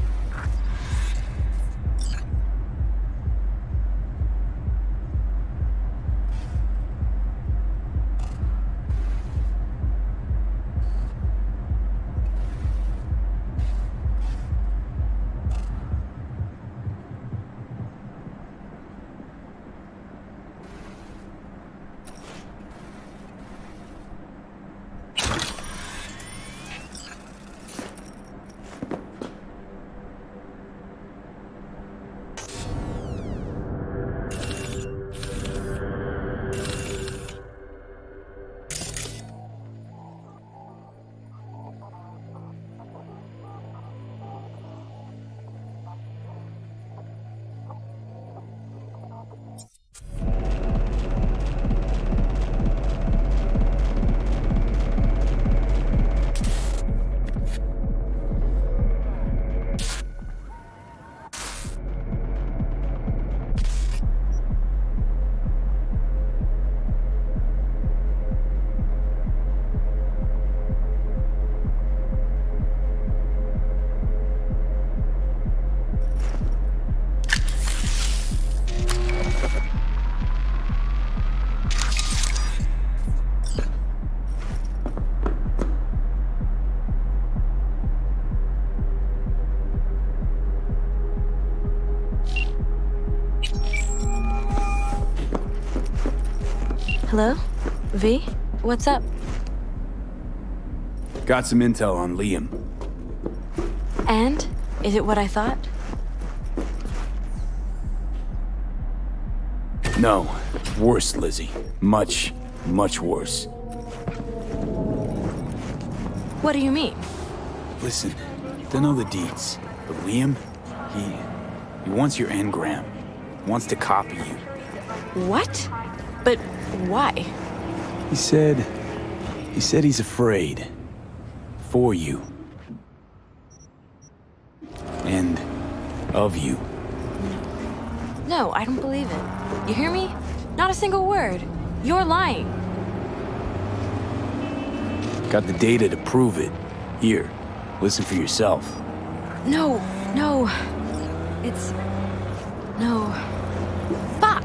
Hello? V? What's up? Got some intel on Liam. And? Is it what I thought? No. Worse, Lizzie. Much, much worse. What do you mean? Listen, don't know the deets, but Liam, he wants your engram. Wants to copy you. What? But why? He said he's afraid. For you. And of you. No, I don't believe it. You hear me? Not a single word. You're lying. Got the data to prove it. Here, listen for yourself. No. It's... No. Fuck!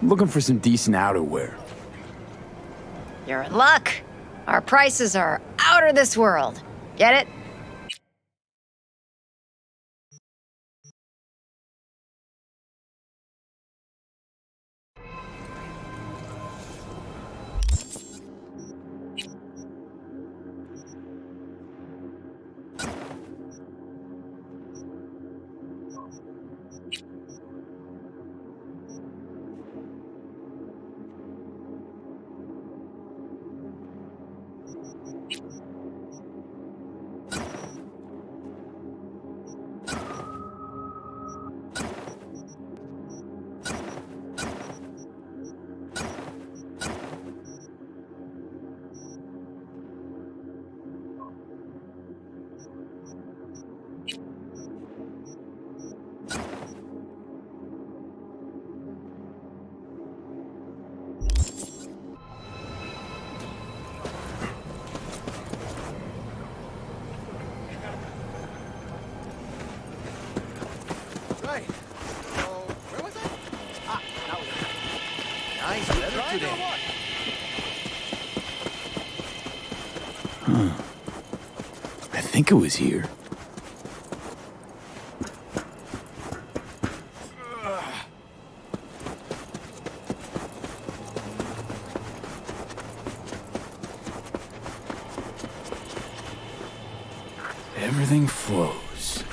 I'm looking for some decent outerwear. You're in luck. Our prices are out of this world. Get it? I think it was here. Everything flows.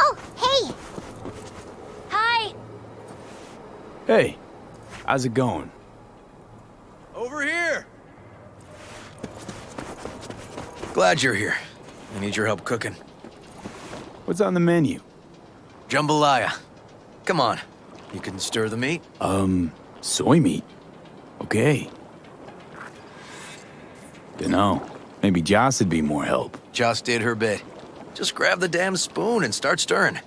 Oh, hey! Hi! Hey, how's it going? Over here! Glad you're here. I need your help cooking. What's on the menu? Jambalaya. Come on. You can stir the meat? Soy meat. Okay. Dunno. Maybe Joss would be more help. Joss did her bit. Just grab the damn spoon and start stirring.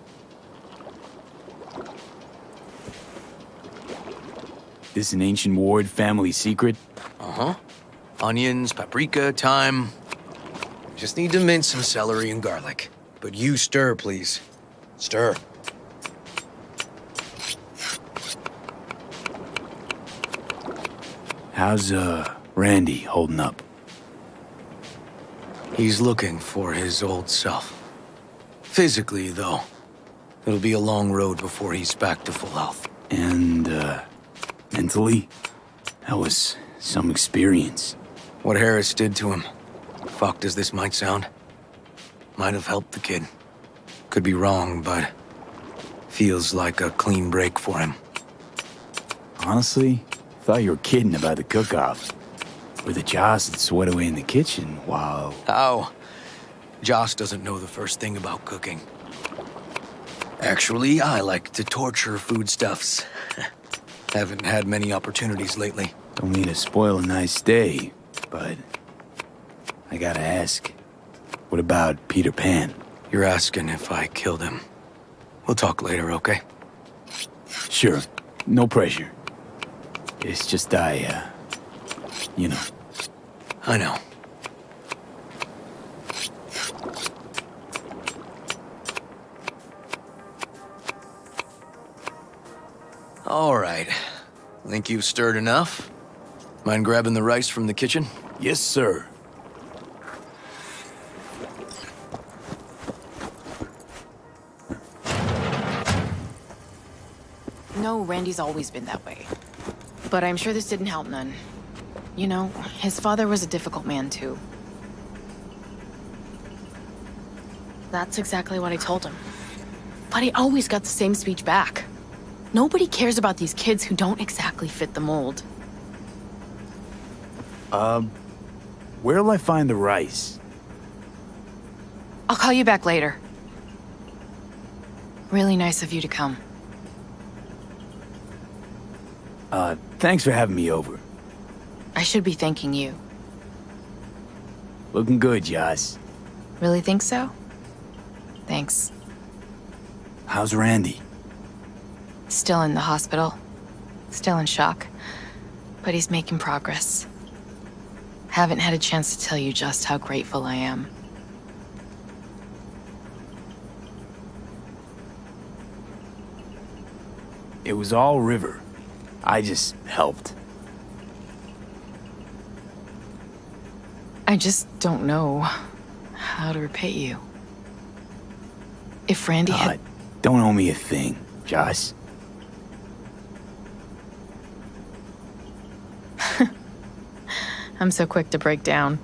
This an ancient Ward family secret? Uh-huh. Onions, paprika, thyme. Just need to mince some celery and garlic. But you stir, please. Stir. How's, Randy holding up? He's looking for his old self. Physically, though. It'll be a long road before he's back to full health. And, mentally? That was some experience. What Harris did to him, fucked as this might sound, might have helped the kid. Could be wrong, but feels like a clean break for him. Honestly, thought you were kidding about the cook-off. Where the Joss would sweat away in the kitchen while... How? Joss doesn't know the first thing about cooking. Actually, I like to torture foodstuffs. Haven't had many opportunities lately. Don't mean to spoil a nice day, but... I gotta ask. What about Peter Pan? You're asking if I killed him. We'll talk later, okay? Sure. No pressure. It's just you know. I know. All right. Think you've stirred enough? Mind grabbing the rice from the kitchen? Yes, sir. No, Randy's always been that way. But I'm sure this didn't help none. You know, his father was a difficult man, too. That's exactly what I told him. But he always got the same speech back. Nobody cares about these kids who don't exactly fit the mold. Where'll I find the rice? I'll call you back later. Really nice of you to come. Thanks for having me over. I should be thanking you. Looking good, Joss. Really think so? Thanks. How's Randy? Still in the hospital. Still in shock. But he's making progress. Haven't had a chance to tell you just how grateful I am. It was all River. I just helped. I just don't know how to repay you. If Randy had... Don't owe me a thing, Joss. I'm so quick to break down.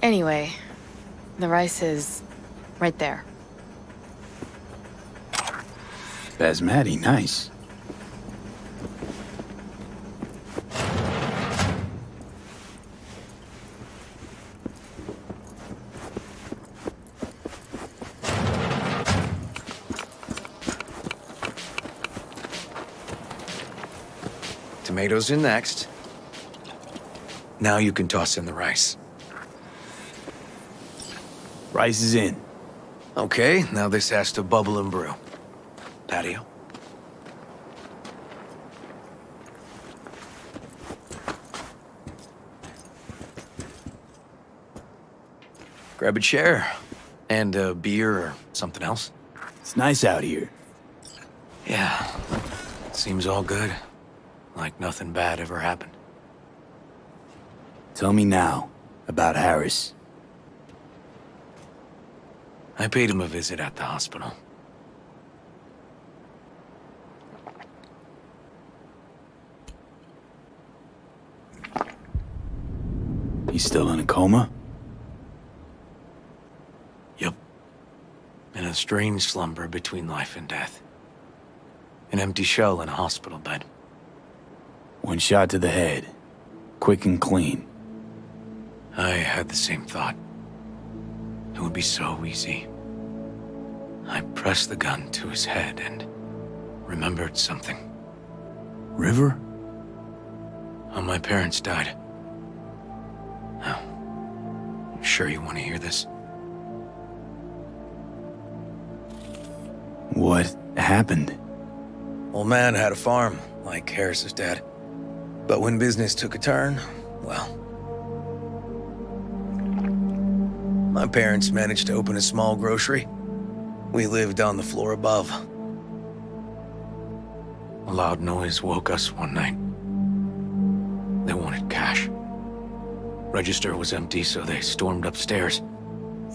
Anyway, the rice is right there. Basmati, nice. Tomatoes in next. Now you can toss in the rice. Rice is in. Okay, now this has to bubble and brew. Patio. Grab a chair. And a beer or something else. It's nice out here. Yeah. Seems all good. Like nothing bad ever happened. Tell me now about Harris. I paid him a visit at the hospital. He's still in a coma? Yep. In a strange slumber between life and death. An empty shell in a hospital bed. One shot to the head. Quick and clean. I had the same thought. It would be so easy. I pressed the gun to his head and remembered something. River? How my parents died. Now, I'm sure you want to hear this. What happened? Old man had a farm, like Harris's dad. But when business took a turn, well... My parents managed to open a small grocery. We lived on the floor above. A loud noise woke us one night. They wanted cash. Register was empty, so they stormed upstairs,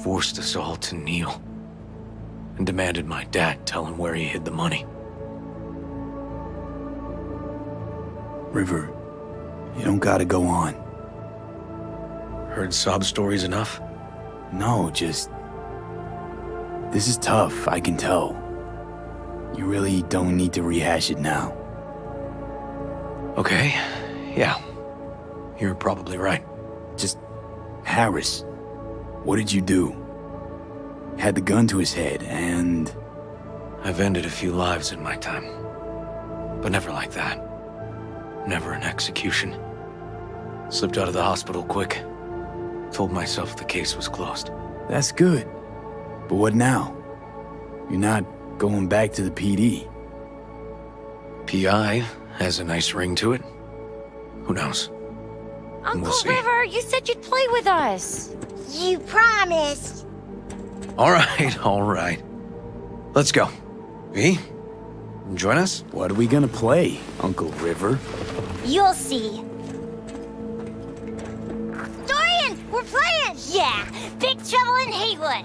forced us all to kneel, and demanded my dad tell him where he hid the money. River, you don't gotta go on. Heard sob stories enough? No, just... This is tough, I can tell. You really don't need to rehash it now. Okay, yeah. You're probably right. Just... Harris, what did you do? Had the gun to his head, and... I've ended a few lives in my time. But never like that. Never an execution. Slipped out of the hospital quick. Told myself the case was closed. That's good. But what now? You're not going back to the PD. PI has a nice ring to it. Who knows? Uncle River, you said you'd play with us. You promised. All right. Let's go. V, join us? What are we gonna play, Uncle River? You'll see. Dorian, we're playing! Yeah, Big Trouble in Haywood.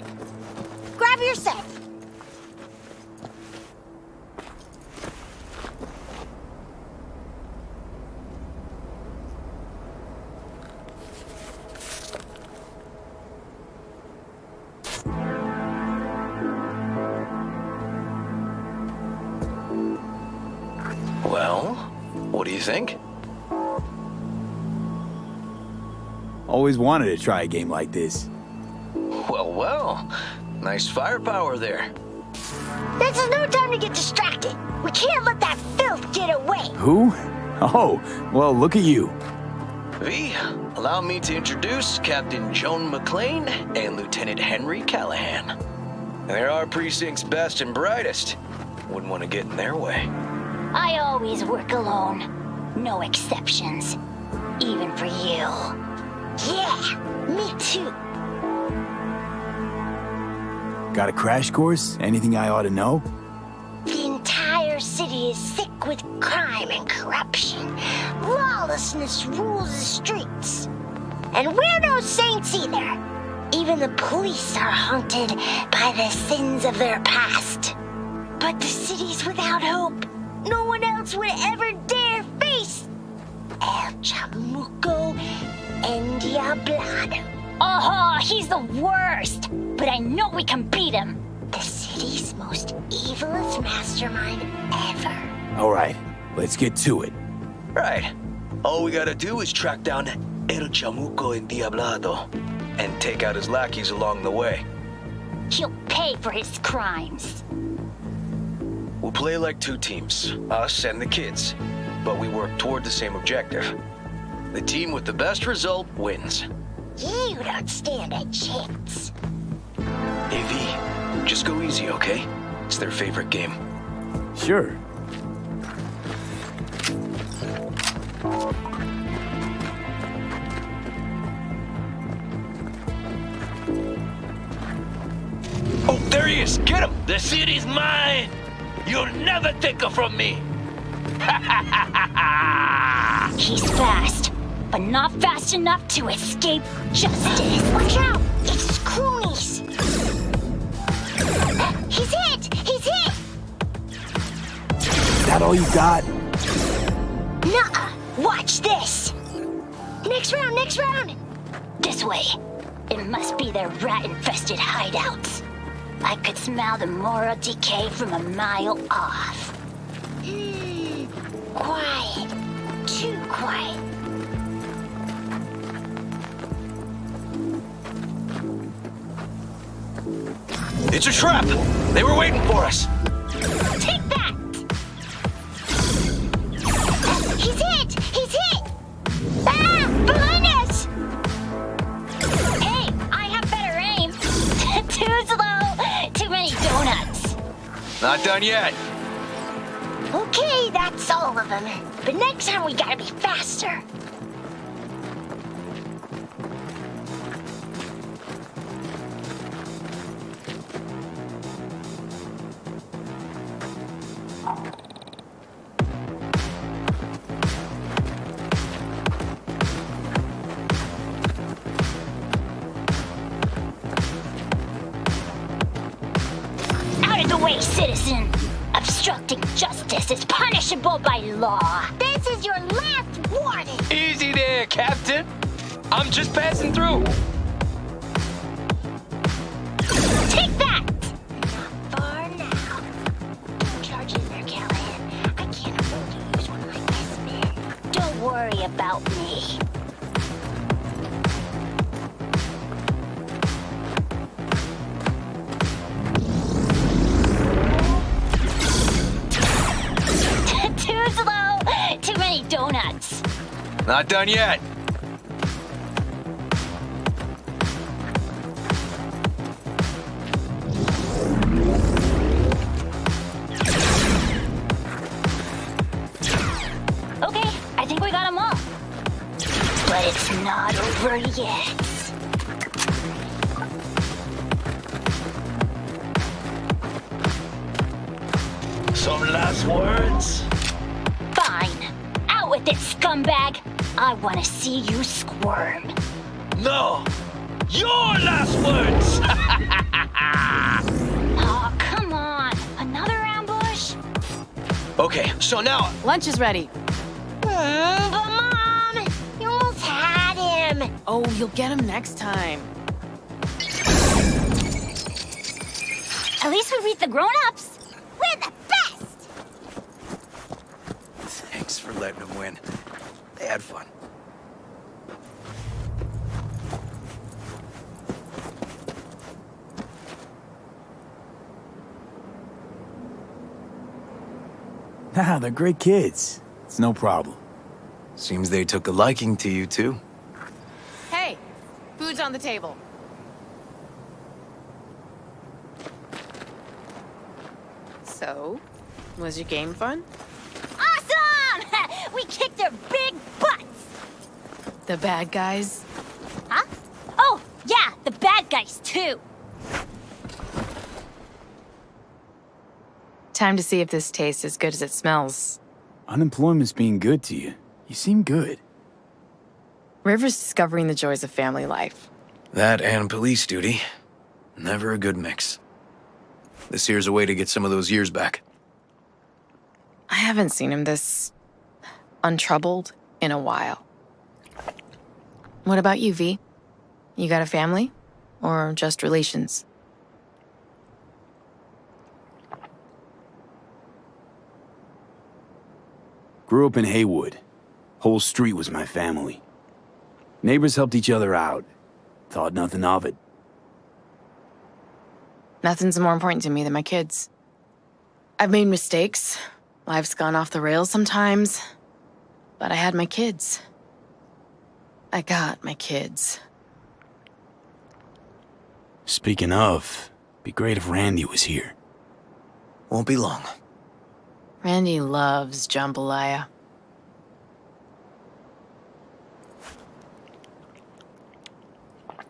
Grab your set. Well, what do you think? Always wanted to try a game like this. Well. Nice firepower there. This is no time to get distracted. We can't let that filth get away. Who? Oh, well, look at you. V, allow me to introduce Captain Joan McLean and Lieutenant Henry Callahan. They're our precinct's best and brightest. Wouldn't want to get in their way. I always work alone. No exceptions. Even for you. Yeah, me too. Got a crash course? Anything I ought to know? The entire city is sick with crime and corruption. Lawlessness rules the streets. And we're no saints either. Even the police are haunted by the sins of their past. But the city's without hope. No one else would ever dare face El Chamuco and Diablado. Oh, he's the worst. But I know we can beat him. The city's most evilest mastermind ever. All right, let's get to it. Right. All we gotta do is track down El Chamuco and Diablado and take out his lackeys along the way. He'll pay for his crimes. We'll play like two teams, us and the kids, but we work toward the same objective. The team with the best result wins. You don't stand a chance. Hey, V, just go easy, okay? It's their favorite game. Sure. Oh, there he is! Get him! The city's mine! You'll never take her from me! He's fast, but not fast enough to escape justice. Watch out! It's his cronies! He's hit! He's hit! Is that all you got? Nuh-uh! Watch this! Next round, next round! This way. It must be their rat-infested hideouts. I could smell the moral decay from a mile off. Quiet. Too quiet. It's a trap! They were waiting for us! Take that! He's hit! He's hit! Ah! Behind us! Hey, I have better aim. Too slow. Too many donuts. Not done yet. Okay, that's all of them. But next time we gotta be faster. Out of the way, citizen! Obstructing justice is punishable by law. This is your last warning. Easy there, Captain. I'm just passing through. Take that! Not far now. Don't charge in there, Callahan. I can't afford to use one of my best men. Don't worry about me. Too slow. Too many donuts. Not done yet. Okay, I think we got them all. But it's not over yet. Some last words? Fine. Out with it, scumbag. I want to see you squirm. No! Your last words! Oh, come on. Another ambush? Okay, so now... Lunch is ready. But Mom, you almost had him. Oh, you'll get him next time. At least we beat the grown-ups. We're the best. Thanks for letting them win. They had fun. Nah, they're great kids. It's no problem. Seems they took a liking to you, too. Hey, food's on the table. So, was your game fun? Awesome! We kicked their big butts! The bad guys? Huh? Oh, yeah, the bad guys, too. Time to see if this tastes as good as it smells. Unemployment's being good to you. You seem good. River's discovering the joys of family life. That and police duty. Never a good mix. This here's a way to get some of those years back. I haven't seen him this untroubled in a while. What about you, V? You got a family? Or just relations? Grew up in Haywood. Whole street was my family. Neighbors helped each other out. Thought nothing of it. Nothing's more important to me than my kids. I've made mistakes. Life's gone off the rails sometimes. But I had my kids. I got my kids. Speaking of, be great if Randy was here. Won't be long. Randy loves jambalaya.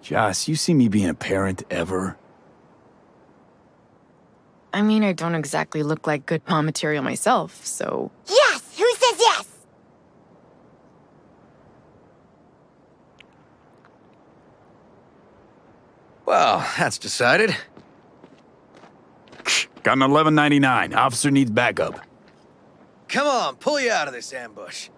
Joss, you see me being a parent ever? I mean, I don't exactly look like good mom material myself, so... Yes! Who says yes? Well, that's decided. Got an $11.99. Officer needs backup. Come on, pull you out of this ambush.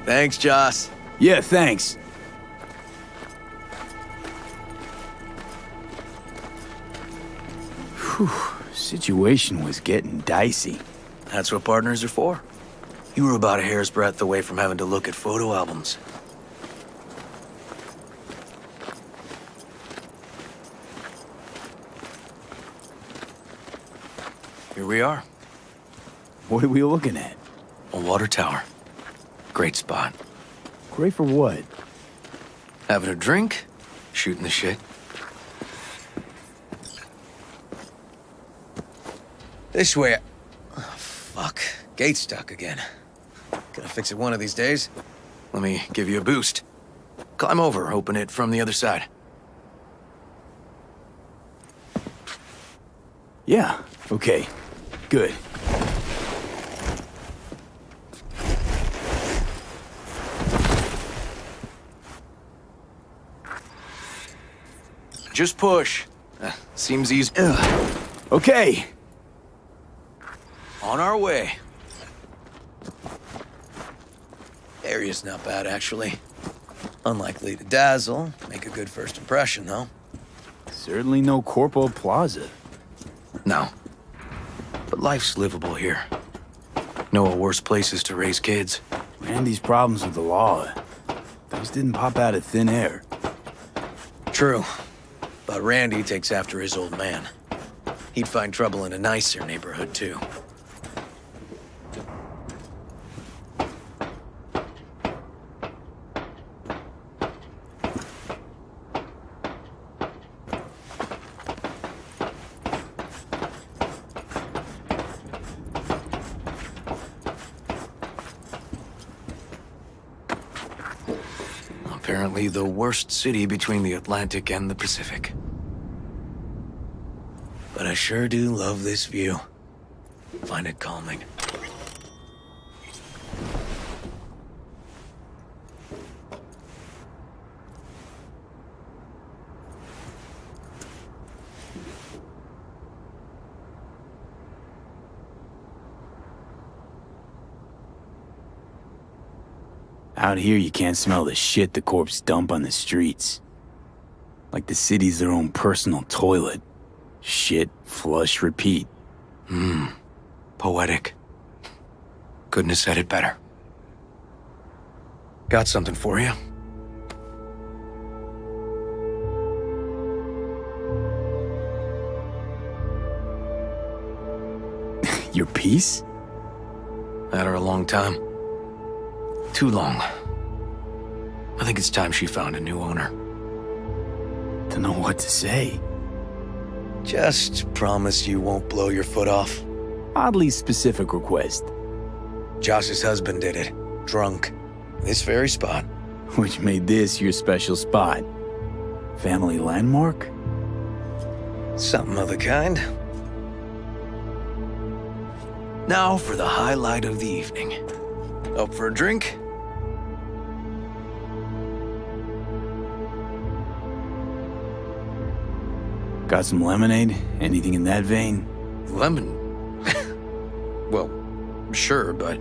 Thanks, Joss. Yeah, thanks. Whew, situation was getting dicey. That's what partners are for. You were about a hair's breadth away from having to look at photo albums. Here we are. What are we looking at? A water tower. Great spot. Great for what? Having a drink, shooting the shit. This way. Oh, fuck. Gate's stuck again. Gonna fix it one of these days. Let me give you a boost. Climb over, open it from the other side. Yeah, okay. Good. Just push. Seems easy. Okay. On our way. Area's not bad, actually. Unlikely to dazzle. Make a good first impression, though. Certainly no Corpo Plaza. No. But life's livable here. Know of worse places to raise kids. Randy's problems with the law. Those didn't pop out of thin air. True. But Randy takes after his old man. He'd find trouble in a nicer neighborhood, too. Apparently the worst city between the Atlantic and the Pacific. But I sure do love this view. Find it calming. Out here, you can't smell the shit the corpse dump on the streets. Like the city's their own personal toilet. Shit, flush, repeat. Poetic. Couldn't have said it better. Got something for you. Your piece? Had her a long time. Too long. I think it's time she found a new owner. Don't know what to say. Just promise you won't blow your foot off. Oddly specific request. Josh's husband did it. Drunk. This very spot. Which made this your special spot. Family landmark? Something of the kind. Now for the highlight of the evening. Up for a drink? Got some lemonade? Anything in that vein? Lemon? Well, sure, but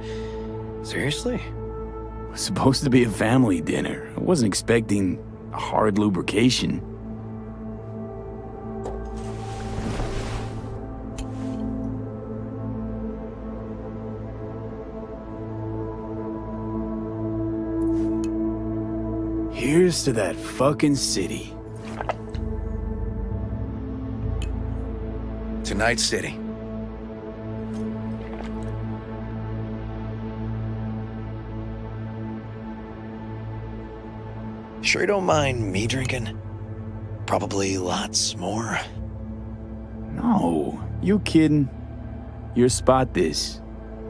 seriously? It was supposed to be a family dinner. I wasn't expecting a hard lubrication. Here's to that fucking city. Tonight's city. Sure you don't mind me drinking? Probably lots more. No, you kidding? Your spot this.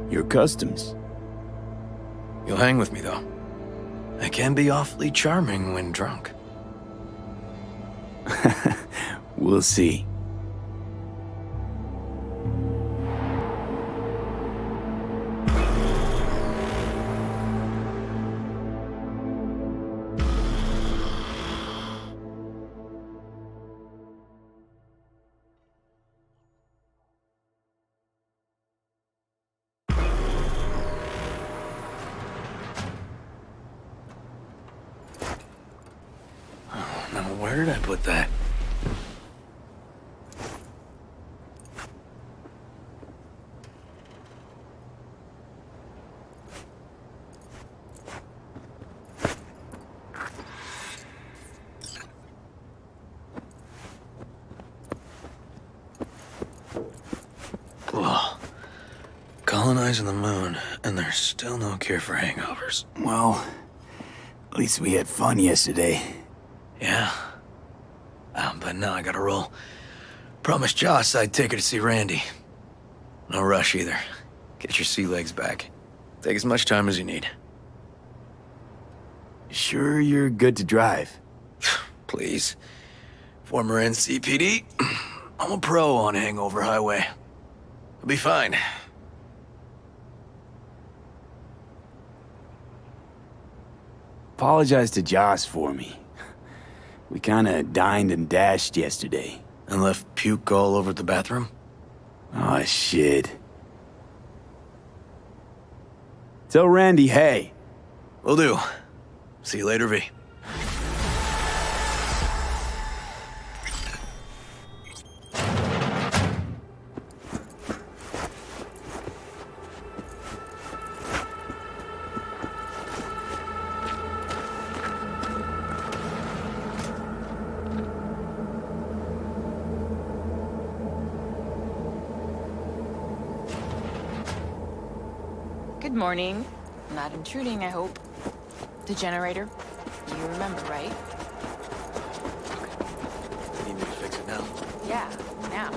Your customs. You'll hang with me, though. I can be awfully charming when drunk. We'll see. Now, where did I put that? Ugh. Colonizing the moon, and there's still no cure for hangovers. Well, at least we had fun yesterday. Yeah. But now I gotta roll. Promised Joss I'd take her to see Randy. No rush either. Get your sea legs back. Take as much time as you need. Sure you're good to drive? Please. Former NCPD. I'm a pro on Hangover Highway. I'll be fine. Apologize to Joss for me. We kinda dined and dashed yesterday. And left puke all over the bathroom? Oh, shit. Tell Randy, hey. Will do. See you later, V. Good morning. Not intruding, I hope. The generator. You remember, right? You need me to fix it now? Yeah, now.